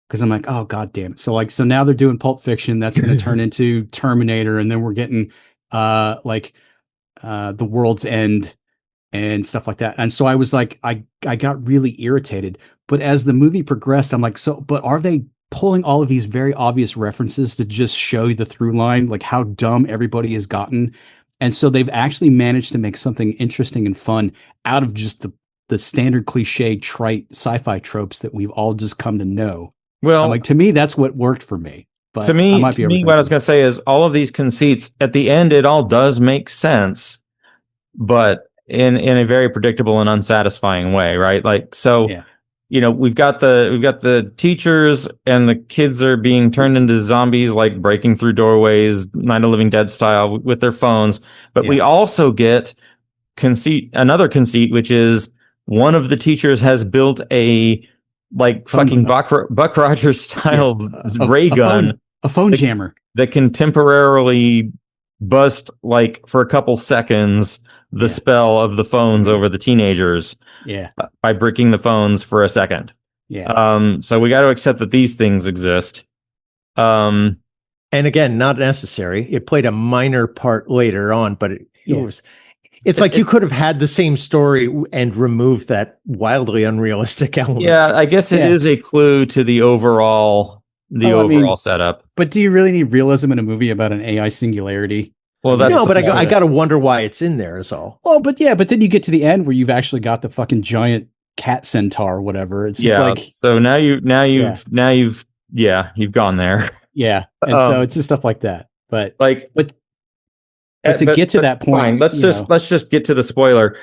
because I'm like, oh god damn it. So now they're doing Pulp Fiction. That's going to turn into Terminator, and then we're getting The World's End and stuff like that. And so I was like, I got really irritated. But as the movie progressed, I'm like, but are they pulling all of these very obvious references to just show you the through line, like how dumb everybody has gotten? And so they've actually managed to make something interesting and fun out of just the standard cliche trite sci-fi tropes that we've all just come to know. Well, like, to me, that's what worked for me. But to me, what I was going to say is all of these conceits at the end, it all does make sense, but in a very predictable and unsatisfying way, right? Like, so, you know, we've got the teachers and the kids are being turned into zombies, like breaking through doorways, Night of the Living Dead style with their phones. But we also get another conceit, which is one of the teachers has built a fucking Buck Rogers style ray gun, a phone jammer that can temporarily bust, like, for a couple seconds, the spell of the phones over the teenagers. Yeah. By bricking the phones for a second. Yeah. So we got to accept that these things exist. And again, not necessary. It played a minor part later on, but it's like you could have had the same story and removed that wildly unrealistic element. Yeah, I guess it is a clue to the overall setup. But do you really need realism in a movie about an AI singularity? Well, I got to wonder why it's in there is all. Oh, but then you get to the end where you've actually got the fucking giant cat centaur or whatever. It's just like, so now you've gone there. Yeah. And so it's just stuff like that. But to get to that point, fine, let's just get to the spoiler.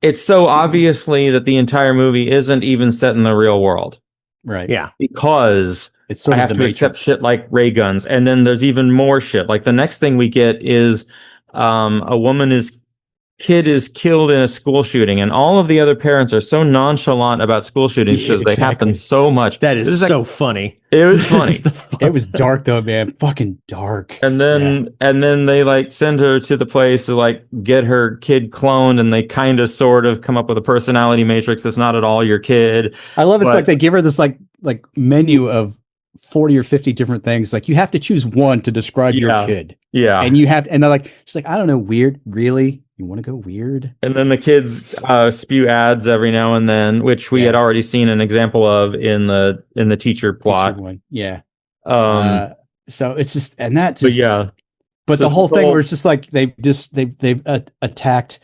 It's so obviously that the entire movie isn't even set in the real world. Right. Yeah. Because it's sort I have to accept shit like ray guns. And then there's even more shit. Like the next thing we get is a woman is kid is killed in a school shooting, and all of the other parents are so nonchalant about school shootings because they happen so much. That is so funny. It was funny. It was dark though, man. Fucking dark. And then they like send her to the place to like get her kid cloned, and they kind of sort of come up with a personality matrix that's not at all your kid. I love it's like they give her this like menu of 40 or 50 different things. Like you have to choose one to describe your kid. Yeah. And they're like, she's like, I don't know, weird. Really? You want to go weird? And then the kids spew ads every now and then, which we had already seen an example of in the teacher plot. Yeah. So it's just, and that just, but so the whole thing where it's just like they've attacked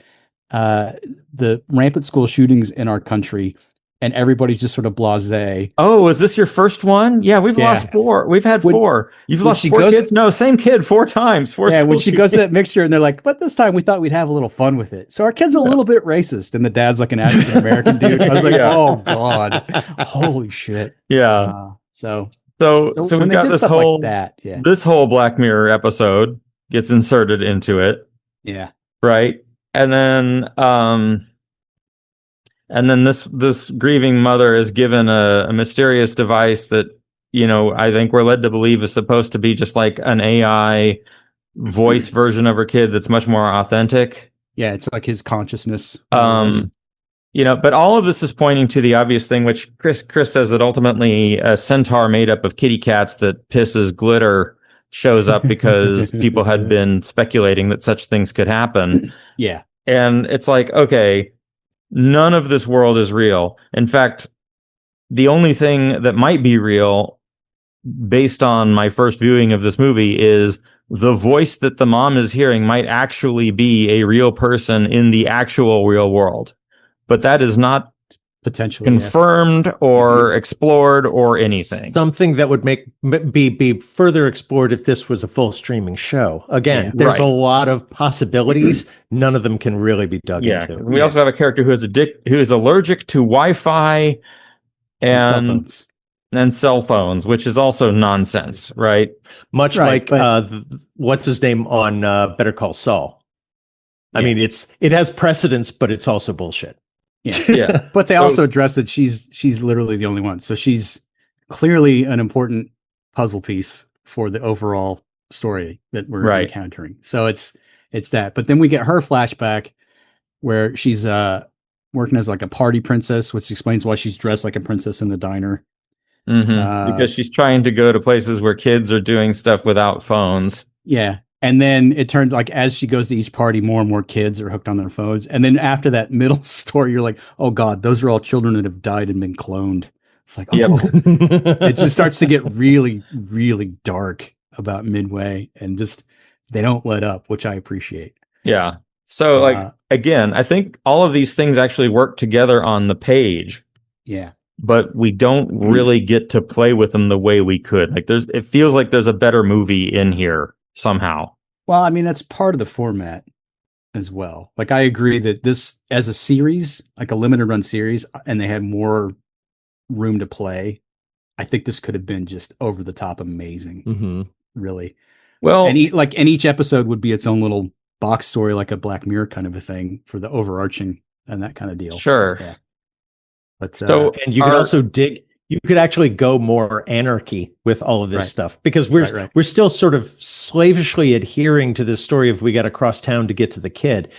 the rampant school shootings in our country, and everybody's just sort of blasé. Oh, is this your first one? Yeah, we've lost 4. We've had 4. You've lost 4 kids? No, same kid 4 times. When she goes to that mixture, and they're like, but this time we thought we'd have a little fun with it. So our kid's a little bit racist, and the dad's like an African American dude. I was like, oh God, holy shit. Yeah. So we've got this whole this whole Black Mirror episode gets inserted into it. Yeah. Right. And then this grieving mother is given a mysterious device that, I think we're led to believe is supposed to be just like an AI voice version of her kid that's much more authentic. Yeah, it's like his consciousness. But all of this is pointing to the obvious thing, which Chris says that ultimately a centaur made up of kitty cats that pisses glitter shows up because people had been speculating that such things could happen. Yeah. And it's like, okay, none of this world is real. In fact, the only thing that might be real, based on my first viewing of this movie, is the voice that the mom is hearing might actually be a real person in the actual real world. But that is not potentially confirmed or explored or anything. Something that would be further explored if this was a full streaming show. Again, there's a lot of possibilities. None of them can really be dug into. We also have a character who is allergic to Wi-Fi and cell phones, which is also nonsense, right? Much like what's his name on Better Call Saul. I mean, it has precedence, but it's also bullshit. Yeah. But they also address that she's literally the only one. So she's clearly an important puzzle piece for the overall story that we're encountering. So it's that. But then we get her flashback where she's working as like a party princess, which explains why she's dressed like a princess in the diner. Mm-hmm. Because she's trying to go to places where kids are doing stuff without phones. Yeah. And then it turns like as she goes to each party, more and more kids are hooked on their phones. And then after that middle story, you're like, oh God, those are all children that have died and been cloned. It's like, it just starts to get really, really dark about midway, and just they don't let up, which I appreciate. Yeah. So again, I think all of these things actually work together on the page. Yeah. But we don't really get to play with them the way we could. Like it feels like there's a better movie in here somehow. Well, I mean, that's part of the format as well. Like, I agree that this, as a series, like a limited run series, and they had more room to play, I think this could have been just over the top amazing, really. Well, and each episode would be its own little box story, like a Black Mirror kind of a thing for the overarching and that kind of deal. Sure. Yeah. But and you could also you could actually go more anarchy with all of this stuff, because we're still sort of slavishly adhering to this story of we got to cross town to get to the kid,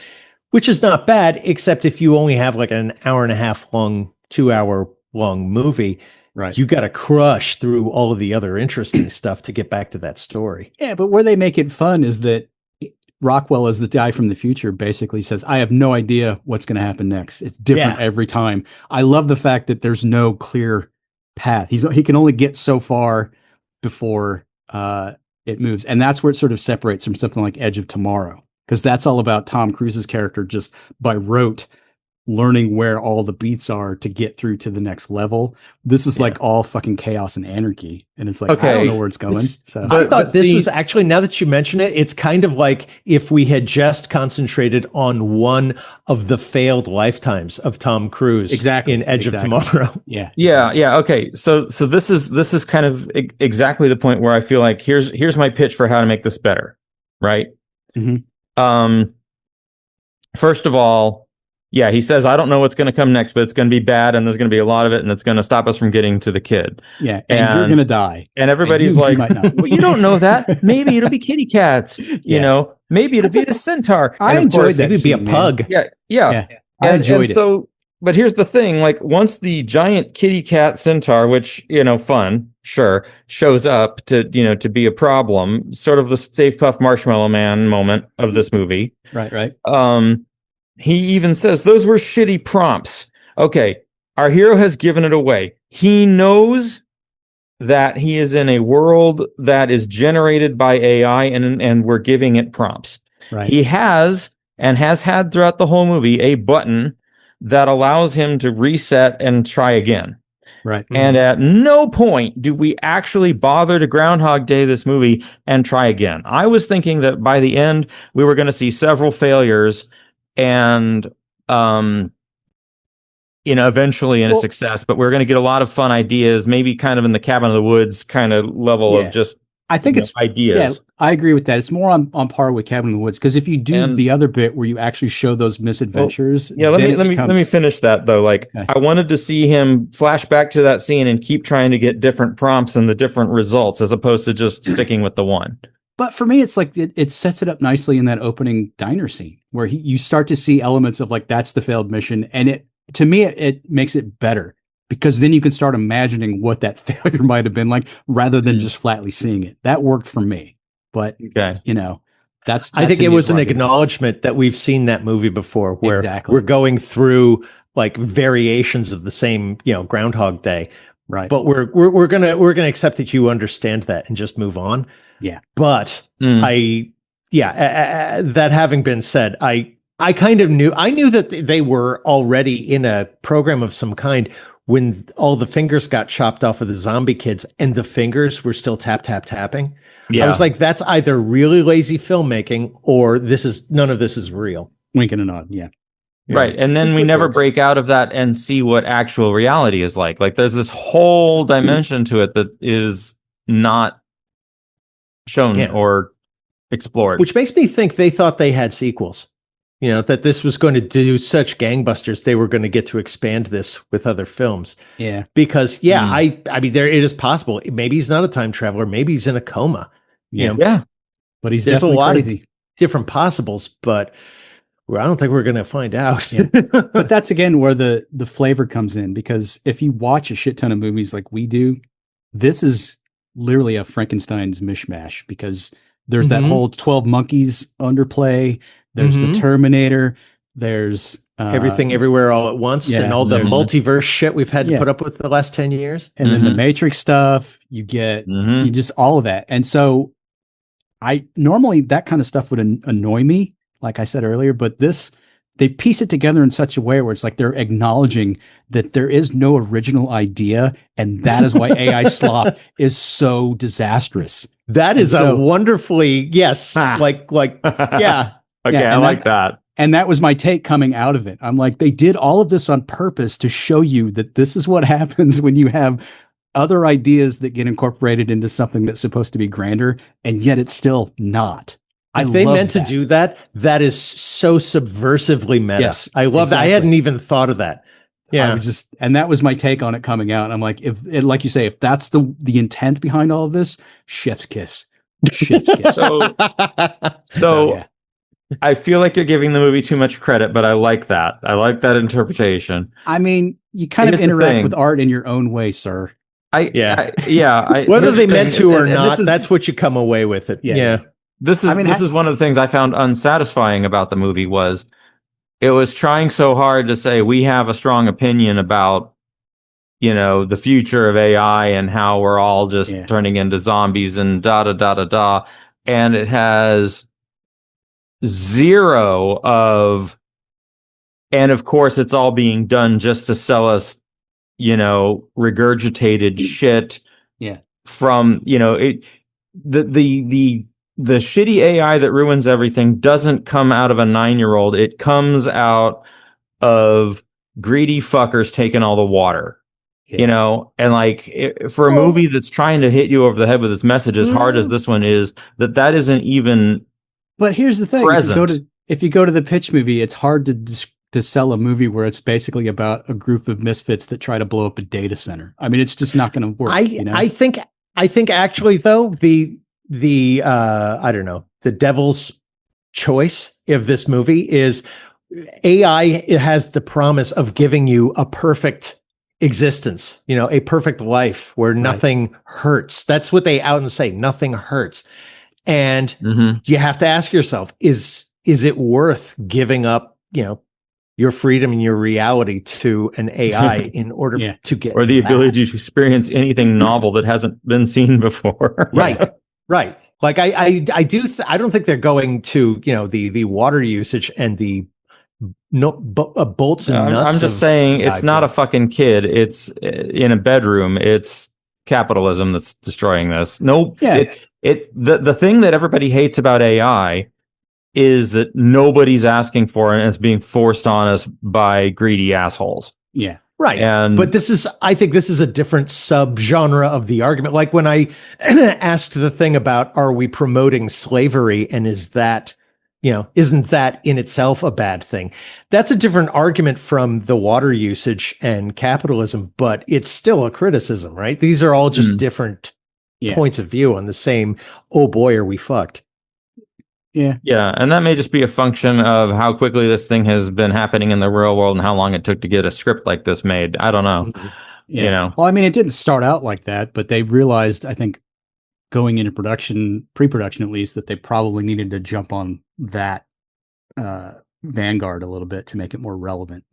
which is not bad, except if you only have like an hour and a half long, 2 hour long movie, you got to crush through all of the other interesting stuff to get back to that story. Yeah. But where they make it fun is that Rockwell, as the guy from the future, basically says, I have no idea what's going to happen next. It's different every time. I love the fact that there's no clear path. He can only get so far before it moves. And that's where it sort of separates from something like Edge of Tomorrow, because that's all about Tom Cruise's character just by rote learning where all the beats are to get through to the next level. This is like all fucking chaos and anarchy. And it's like, I don't know where it's going. So I thought this was actually, now that you mention it, it's kind of like if we had just concentrated on one of the failed lifetimes of Tom Cruise in Edge of Tomorrow. Yeah. Okay. So this is kind of exactly the point where I feel like here's my pitch for how to make this better. Right. Mm-hmm. first of all, yeah, he says, I don't know what's going to come next, but it's going to be bad, and there's going to be a lot of it, and it's going to stop us from getting to the kid. Yeah, and you're going to die. And everybody's you like, might not. well, you don't know that. Maybe it'll be kitty cats. You know, maybe it'll be a centaur. I enjoyed that. Maybe be a pug. Yeah. I enjoyed it. So, but here's the thing: like, once the giant kitty cat centaur, which fun, sure, shows up to be a problem, sort of the Stay Puft Marshmallow Man moment of this movie. Right. He even says, those were shitty prompts. Okay, our hero has given it away. He knows that he is in a world that is generated by AI, and we're giving it prompts. Right. He has had throughout the whole movie a button that allows him to reset and try again. Right. And at no point do we actually bother to Groundhog Day this movie and try again. I was thinking that by the end, we were going to see several failures and, eventually in a success, but we're going to get a lot of fun ideas, maybe kind of in the Cabin in the Woods kind of level of just, I think it's ideas. Yeah, I agree with that. It's more on par with Cabin in the Woods, because if you do the other bit where you actually show those misadventures, let me finish that though. Like, okay. I wanted to see him flash back to that scene and keep trying to get different prompts and the different results, as opposed to just sticking with the one. But for me, it's like it sets it up nicely in that opening diner scene where you start to see elements of like that's the failed mission, and to me it makes it better, because then you can start imagining what that failure might have been like rather than just flatly seeing it. That worked for me. But that's I think it was an acknowledgement that we've seen that movie before, where we're going through like variations of the same Groundhog Day. Right. But we're gonna accept that you understand that and just move on. Yeah. But that having been said, I kind of knew that they were already in a program of some kind when all the fingers got chopped off of the zombie kids and the fingers were still tapping. Yeah. I was like, that's either really lazy filmmaking or none of this is real. Winking and nod. Yeah. Right. And then we never break out of that and see what actual reality is like. Like, there's this whole dimension to it that is not shown or explored. Which makes me think they thought they had sequels. That this was going to do such gangbusters, they were going to get to expand this with other films. Yeah. Because, I mean, it is possible. Maybe he's not a time traveler. Maybe he's in a coma. Yeah. But there's a lot crazy. Of different possibles, but I don't think we're going to find out. Yeah. But that's, again, where the flavor comes in, because if you watch a shit ton of movies like we do, this is literally a Frankenstein's mishmash, because there's that whole 12 Monkeys underplay. There's the Terminator. There's Everything Everywhere All at Once, and all the multiverse shit we've had to put up with the last 10 years. And then the Matrix stuff, you get you just all of that. And so normally that kind of stuff would annoy me, like I said earlier, but they piece it together in such a way where it's like they're acknowledging that there is no original idea, and that is why AI slop is so disastrous. That is a wonderfully, yeah. Okay, I like that. And that was my take coming out of it. I'm like, they did all of this on purpose to show you that this is what happens when you have other ideas that get incorporated into something that's supposed to be grander, and yet it's still not. If they meant to do that, that is so subversively meta. Yes, I love that. I hadn't even thought of that. Yeah. And that was my take on it coming out. I'm like, like you say, if that's the intent behind all of this, chef's kiss. Chef's kiss. So I feel like you're giving the movie too much credit, but I like that. I like that interpretation. I mean, you kind of interact with art in your own way, sir. Whether they meant to or not, that's what you come away with it. Yeah. This is one of the things I found unsatisfying about the movie was it was trying so hard to say we have a strong opinion about, the future of AI and how we're all just turning into zombies and da-da-da-da-da. And it has zero of, and of course it's all being done just to sell us, regurgitated shit from, the shitty AI that ruins everything doesn't come out of a 9-year-old. It comes out of greedy fuckers taking all the water, and for a movie that's trying to hit you over the head with its message as hard as this one is, that isn't even. But here's the thing: if you go to the pitch movie, it's hard to sell a movie where it's basically about a group of misfits that try to blow up a data center. I mean, it's just not going to work. I think actually though the I don't know, the devil's choice of this movie is AI. It has the promise of giving you a perfect existence, a perfect life where nothing hurts. That's what they out and say, nothing hurts. And you have to ask yourself, is it worth giving up, your freedom and your reality to an AI in order to get, or the ability to experience anything novel that hasn't been seen before? Right. Like I don't think they're going to, the water usage and the bolts and nuts. I'm just saying it's not a fucking kid. It's in a bedroom. It's capitalism that's destroying this. Nope. Yeah. The thing that everybody hates about AI is that nobody's asking for it and it's being forced on us by greedy assholes. Yeah. Right. But I think this is a different subgenre of the argument. Like when I asked the thing about, are we promoting slavery? And is that, isn't that in itself a bad thing? That's a different argument from the water usage and capitalism, but it's still a criticism, right? These are all just different points of view on the same, oh boy, are we fucked. Yeah. Yeah. And that may just be a function of how quickly this thing has been happening in the real world and how long it took to get a script like this made. I don't know. Yeah. Well, I mean, it didn't start out like that, but they realized, I think, going into production, pre-production at least, that they probably needed to jump on that vanguard a little bit to make it more relevant.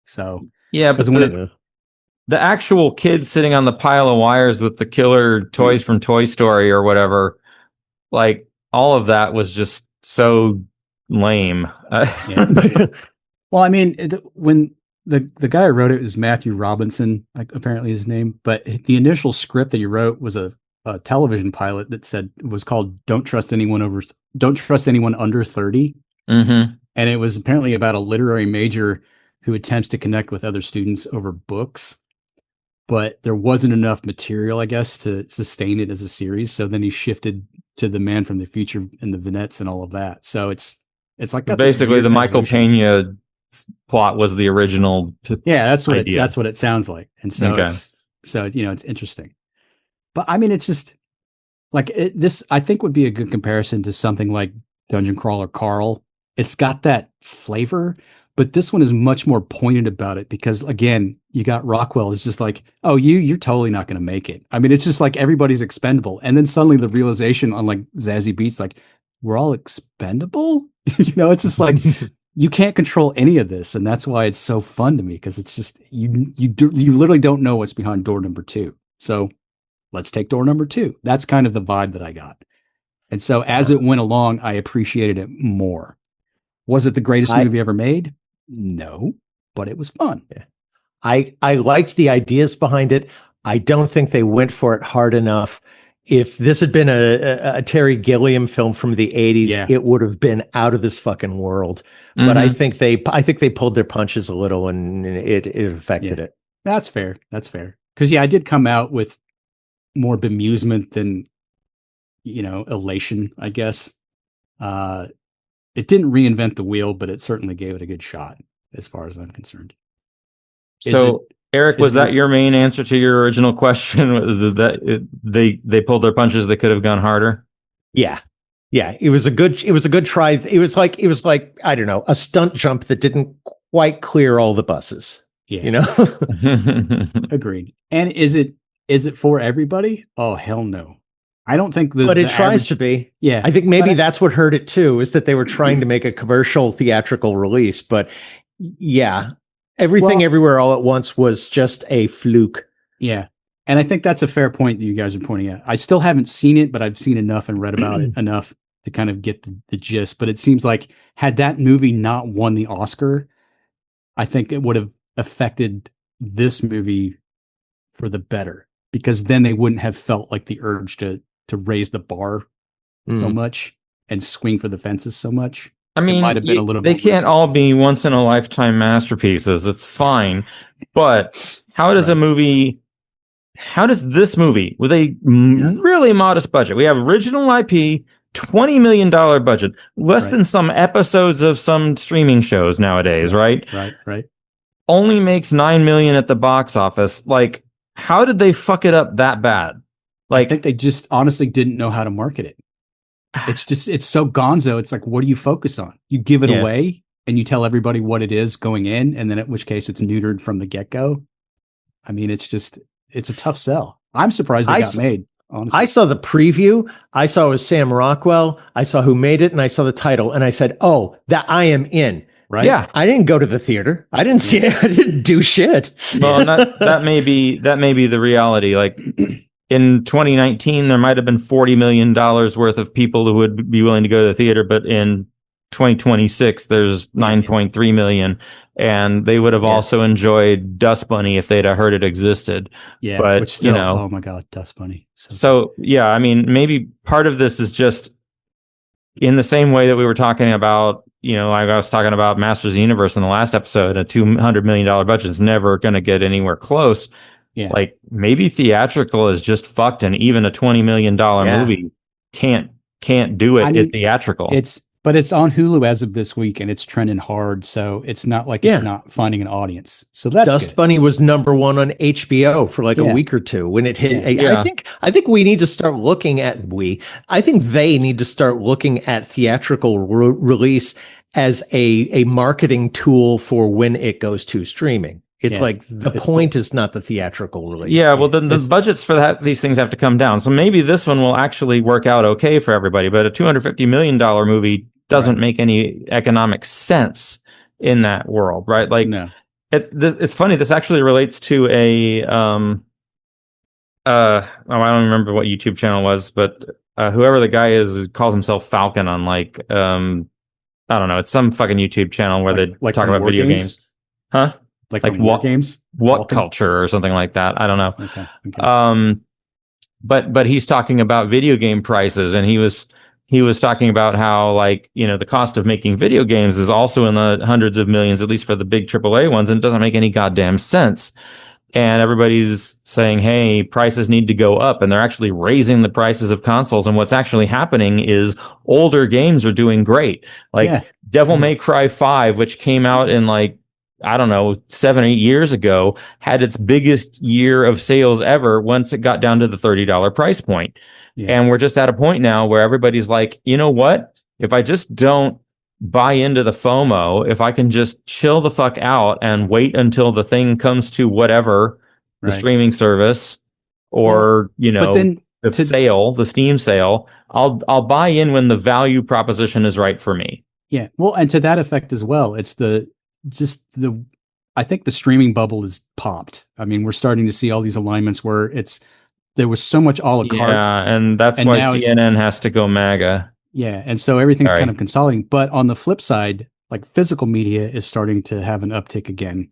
So yeah, but the actual kid sitting on the pile of wires with the killer toys from Toy Story or whatever, like all of that was just so lame. Well, I mean, when the guy who wrote it was Matthew Robinson, apparently his name, but the initial script that he wrote was a television pilot that was called "Don't Trust Anyone Under 30," and it was apparently about a literary major who attempts to connect with other students over books, but there wasn't enough material, I guess, to sustain it as a series. So then he shifted to The Man from the Future and the Vignettes and all of that. So it's like basically the Michael Pena plot was the original. That's what it sounds like, and so it's interesting. But I mean, it's just like this, I think would be a good comparison to something like Dungeon Crawler Carl. It's got that flavor, but this one is much more pointed about it because, again, you got Rockwell is just like, oh, you're totally not going to make it. I mean, it's just like everybody's expendable. And then suddenly the realization on like Zazie Beetz, like, we're all expendable? It's just like, you can't control any of this. And that's why it's so fun to me, because it's just, you literally don't know what's behind door number 2. So let's take door number 2. That's kind of the vibe that I got. And so as it went along, I appreciated it more. Was it the greatest movie ever made? No, but it was fun. Yeah. I liked the ideas behind it. I don't think they went for it hard enough. If this had been a Terry Gilliam film from the 80s, it would have been out of this fucking world. But I think they pulled their punches a little, and it affected it. That's fair. Because I did come out with more bemusement than elation, I guess. It didn't reinvent the wheel, but it certainly gave it a good shot, as far as I'm concerned. Eric, was that your main answer to your original question? That they pulled their punches, they could have gone harder? Yeah. It was a good try. It was like I don't know, a stunt jump that didn't quite clear all the buses. Yeah. Agreed. And is it for everybody? Oh, hell no. I don't think but it tries to be. Yeah. I think maybe that's what hurt it too, is that they were trying to make a commercial theatrical release. But yeah, everything everywhere all at once was just a fluke. Yeah. And I think that's a fair point that you guys are pointing at. I still haven't seen it, but I've seen enough and read about it enough to kind of get the gist. But it seems like had that movie not won the Oscar, I think it would have affected this movie for the better, because then they wouldn't have felt like the urge to raise the bar so much and swing for the fences so much. I mean, it might have been a little they can't all be once in a lifetime masterpieces. It's fine. But how does this movie with a really modest budget, we have original IP, $20 million budget, less Right. than some episodes of some streaming shows nowadays, right? Right. Only makes $9 million at the box office. Like, how did they fuck it up that bad? I think they just honestly didn't know how to market it. It's so gonzo. It's like, what do you focus on? You give it Yeah. away and you tell everybody what it is going in, and then at which case it's neutered from the get-go. I mean, it's a tough sell. I'm surprised it got made, honestly. I saw the preview. I saw it was Sam Rockwell. I saw who made it, and I saw the title, and I said, "Oh, that I am in." Right? Yeah. I didn't go to the theater. I didn't see it. I didn't do shit. Well, and that may be the reality. Like in 2019, there might have been $40 million worth of people who would be willing to go to the theater, but in 2026, there's 9.3 million, and they would have also enjoyed Dust Bunny if they'd have heard it existed. Yeah, but which still, you know, oh my God, Dust Bunny. So yeah, I mean, maybe part of this is just in the same way that we were talking about, you know, I was talking about Masters of the Universe in the last episode. A $200 million budget is never going to get anywhere close. Yeah. Like maybe theatrical is just fucked, and even a $20 million movie can't do it at theatrical. But it's on Hulu as of this week, and it's trending hard. So it's not like it's not finding an audience. So that's Dust good. Bunny was number one on HBO for like a week or two when it hit. Yeah. I think we need to start looking at I think they need to start looking at theatrical release as a marketing tool for when it goes to streaming. It's like the point is not the theatrical release. Yeah, well, then the budgets for these things have to come down. So maybe this one will actually work out okay for everybody. But a $250 million movie doesn't make any economic sense in that world, right? Like, it's funny. This actually relates to a I don't remember what YouTube channel it was, but whoever the guy is calls himself Falcon on like I don't know. It's some fucking YouTube channel where they talk about video games. Huh? Like what games? What culture or something like that. I don't know. Okay. But he's talking about video game prices, and he was talking about how, like, you know, the cost of making video games is also in the hundreds of millions, at least for the big AAA ones, and it doesn't make any goddamn sense. And everybody's saying, hey, prices need to go up, and they're actually raising the prices of consoles. And what's actually happening is older games are doing great. Like Devil May Cry 5, which came out in like, I don't know, 7 or 8 years ago, had its biggest year of sales ever once it got down to the $30 price point. Yeah. And we're just at a point now where everybody's like, you know what? If I just don't buy into the FOMO, if I can just chill the fuck out and wait until the thing comes to whatever, the streaming service or, you know, the Steam sale, I'll buy in when the value proposition is right for me. Yeah. Well, and to that effect as well, it's I think the streaming bubble is popped. I mean, we're starting to see all these alignments where there was so much a la carte. Yeah, and that's why CNN has to go MAGA. Yeah, and so everything's kind of consolidating. But on the flip side, like physical media is starting to have an uptick again.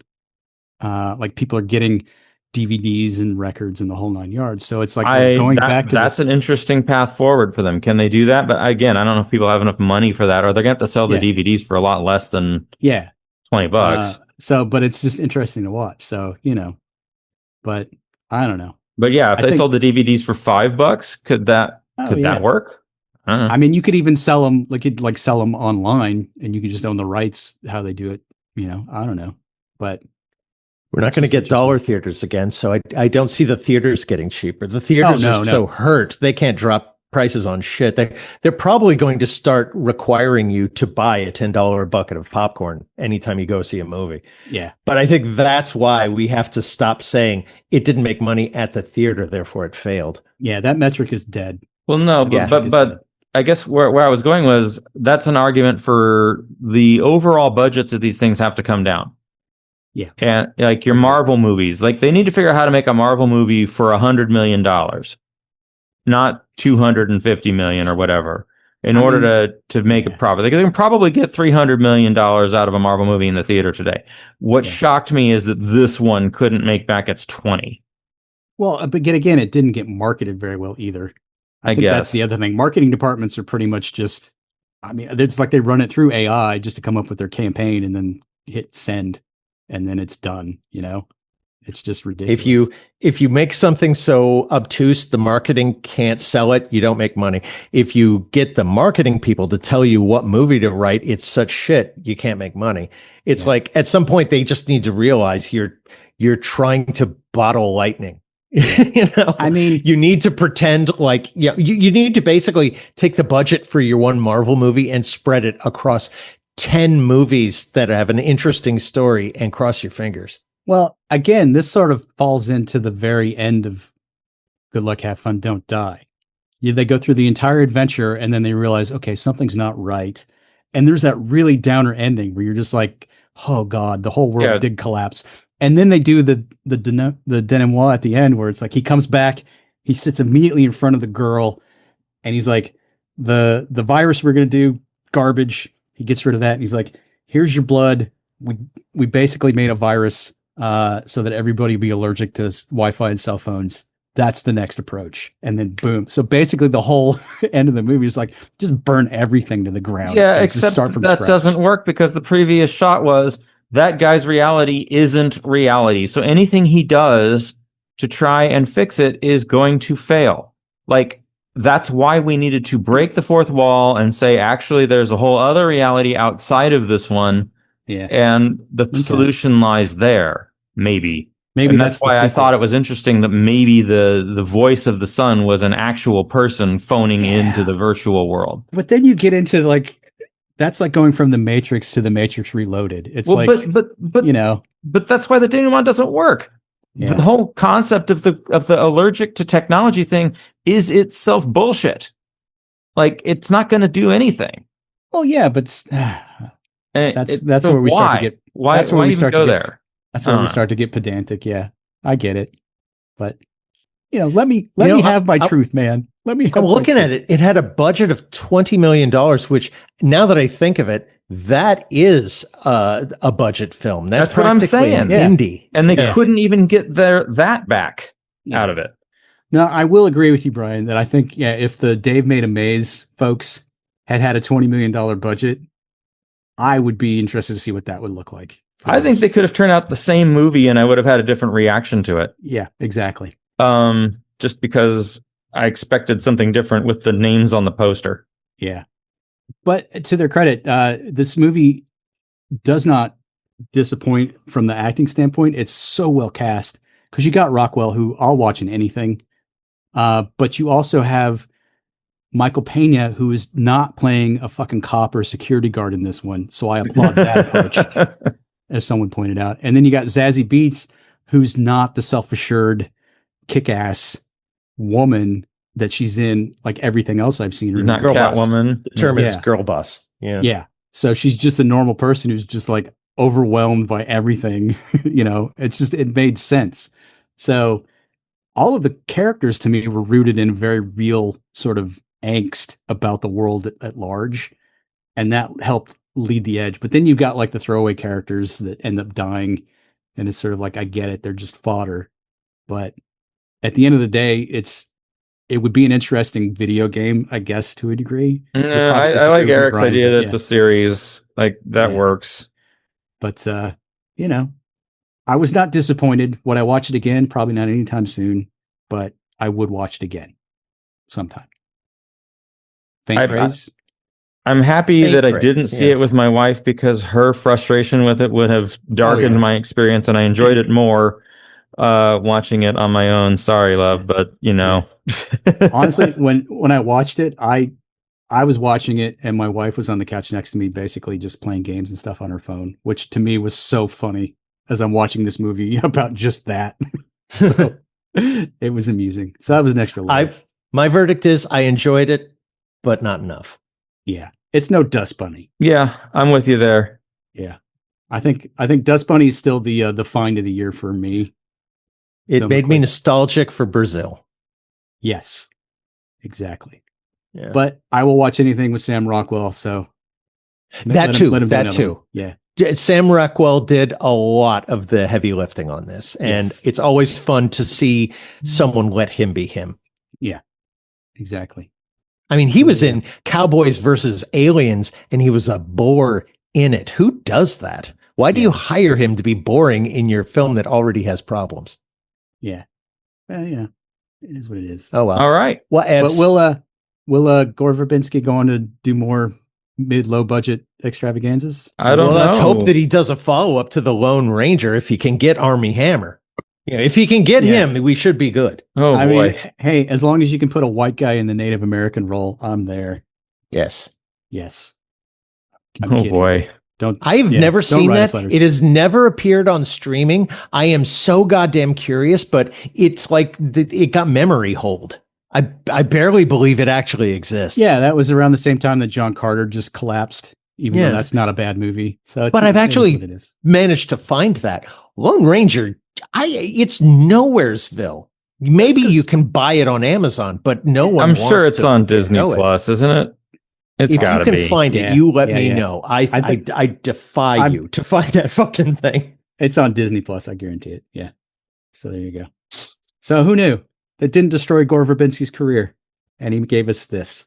Like people are getting DVDs and records and the whole 9 yards. So it's like going back to that's an interesting path forward for them. Can they do that? But again, I don't know if people have enough money for that, or they're going to have to sell the DVDs for a lot less than $20. But it's just interesting to watch. So, you know, but I don't know. But yeah, if they sold the DVDs for $5, could that work? I don't know. I mean, you could even sell them, you'd sell them online, and you could just own the rights, how they do it. You know, I don't know, but we're not going to get dollar theaters again. So I don't see the theaters getting cheaper. The theaters are so hurt. They can't drop prices on shit. They're probably going to start requiring you to buy a $10 bucket of popcorn anytime you go see a movie. Yeah. But I think that's why we have to stop saying it didn't make money at the theater, therefore it failed. Yeah, that metric is dead. Well, no, but I guess where I was going was that's an argument for the overall budgets of these things have to come down. Yeah. And like your Marvel movies, like they need to figure out how to make a Marvel movie for $100 million. Not 250 million or whatever in order to make a profit. They can probably get $300 million out of a Marvel movie in the theater today. What shocked me is that this one couldn't make back its 20. Well, but again, it didn't get marketed very well either. I think that's the other thing. Marketing departments are pretty much just, I mean, it's like they run it through AI just to come up with their campaign and then hit send and then it's done, you know? It's just ridiculous. If you make something so obtuse, the marketing can't sell it, you don't make money. If you get the marketing people to tell you what movie to write, it's such shit, you can't make money. It's like at some point they just need to realize you're trying to bottle lightning. I mean, you need to pretend like you need to basically take the budget for your one Marvel movie and spread it across 10 movies that have an interesting story and cross your fingers. well, again, this sort of falls into the very end of Good Luck, Have Fun, Don't Die. They go through the entire adventure and then they realize, okay, something's not right. And there's that really downer ending where you're just like, oh God, the whole world did collapse. And then they do the denouement at the end where it's like he comes back, he sits immediately in front of the girl, and he's like, the virus we're going to do, garbage. He gets rid of that. And he's like, here's your blood. We basically made a virus so that everybody will be allergic to Wi-Fi and cell phones. That's the next approach. And then boom. So basically the whole end of the movie is like, just burn everything to the ground. Yeah, except except from that scratch. doesn't work because the previous shot was that guy's reality isn't reality. So anything he does to try and fix it is going to fail. Like, that's why we needed to break the fourth wall and say, actually, there's a whole other reality outside of this one. Yeah. And the solution lies there, maybe. Maybe and that's why I thought it was interesting that maybe the voice of the son was an actual person phoning into the virtual world. But then you get into like, that's like going from the Matrix to the Matrix Reloaded. It's but you know, but that's why the denouement doesn't work. Yeah. The whole concept of the allergic to technology thing is itself bullshit. Like, it's not going to do anything. well, yeah, but that's so where we start to get. Why? That's where why we even start go to get there? That's where we start to get pedantic. Yeah, I get it, but let me have my truth, man. Let me. I'm looking at it. It had a budget of $20 million, which now that I think of it, that is a budget film. That's what I'm saying. Indie, and they couldn't even get that back out of it. No, I will agree with you, Brian, that I think if the Dave Made a Maze folks had a $20 million budget, I would be interested to see what that would look like. I think they could have turned out the same movie and I would have had a different reaction to it. Yeah, exactly. Just because I expected something different with the names on the poster. Yeah. But to their credit, this movie does not disappoint from the acting standpoint. It's so well cast because you got Rockwell, who I'll watch in anything. But you also have Michael Pena, who is not playing a fucking cop or security guard in this one. So I applaud that approach, as someone pointed out. And then you got Zazie Beetz, who's not the self-assured, kick-ass woman that she's in, like everything else I've seen her in. Not Catwoman. The term is girl boss. Yeah. Yeah. So she's just a normal person who's just like overwhelmed by everything. It made sense. So all of the characters to me were rooted in very real sort of angst about the world at large. And that helped lead the edge. But then you've got like the throwaway characters that end up dying. And it's sort of like, I get it. They're just fodder. But at the end of the day, it would be an interesting video game, I guess, to a degree. No, I like Eric's idea that it's a series. Like, that works. But, I was not disappointed. Would I watch it again? Probably not anytime soon, but I would watch it again sometime. Faint praise. I'm happy that I didn't see it with my wife because her frustration with it would have darkened my experience, and I enjoyed it more watching it on my own. Sorry, love, but honestly, when I watched it, I was watching it and my wife was on the couch next to me, basically just playing games and stuff on her phone, which to me was so funny as I'm watching this movie about just that. So it was amusing. So that was an extra layer. My verdict is I enjoyed it, but not enough. Yeah. It's no Dust Bunny. Yeah, I'm with you there. Yeah. I think Dust Bunny is still the find of the year for me. It made me nostalgic for Brazil. Yes, exactly. Yeah. But I will watch anything with Sam Rockwell. So that too. Yeah. Sam Rockwell did a lot of the heavy lifting on this, and it's always fun to see someone let him be him. Yeah, exactly. I mean, he was in Cowboys versus Aliens, and he was a bore in it. Who does that? Why do you hire him to be boring in your film that already has problems? Yeah. Well, you know, it is what it is. Oh, well. All right. What But will Gore Verbinski go on to do more mid-low budget extravaganzas? I don't know. Let's hope that he does a follow-up to The Lone Ranger if he can get Army Hammer. If he can get him, we should be good. Oh, I boy. mean, hey, as long as you can put a white guy in the Native American role, I'm there. Yes. Yes. Boy. I've never seen that. It has never appeared on streaming. I am so goddamn curious, but it's like it got memory hold. I barely believe it actually exists. Yeah, that was around the same time that John Carter just collapsed, even though that's not a bad movie. So, but I've actually managed to find that Lone Ranger. It's Nowheresville. Maybe you can buy it on Amazon, but no one. I'm sure it's on Disney Plus, isn't it? It's gotta be. If you can find it, you let me know. I defy you to find that fucking thing. It's on Disney Plus, I guarantee it. Yeah. So there you go. So who knew? That didn't destroy Gore Verbinski's career. And he gave us this.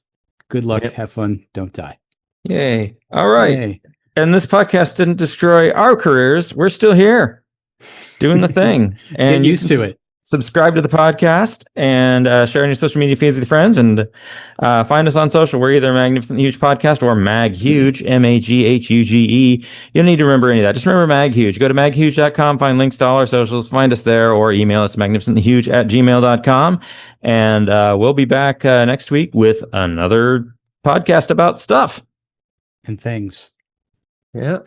Good luck, have fun, don't die. Yay. All right. Yay. And this podcast didn't destroy our careers. We're still here doing the thing. And get used to it. Subscribe to the podcast and share on your social media feeds with your friends, and find us on social. We're either Magnificent Huge Podcast or Mag Huge, MAGHUGE. You don't need to remember any of that. Just remember Mag Huge. Go to maghuge.com, find links to all our socials, find us there, or email us magnificenthuge@gmail.com. And we'll be back next week with another podcast about stuff and things. Yeah.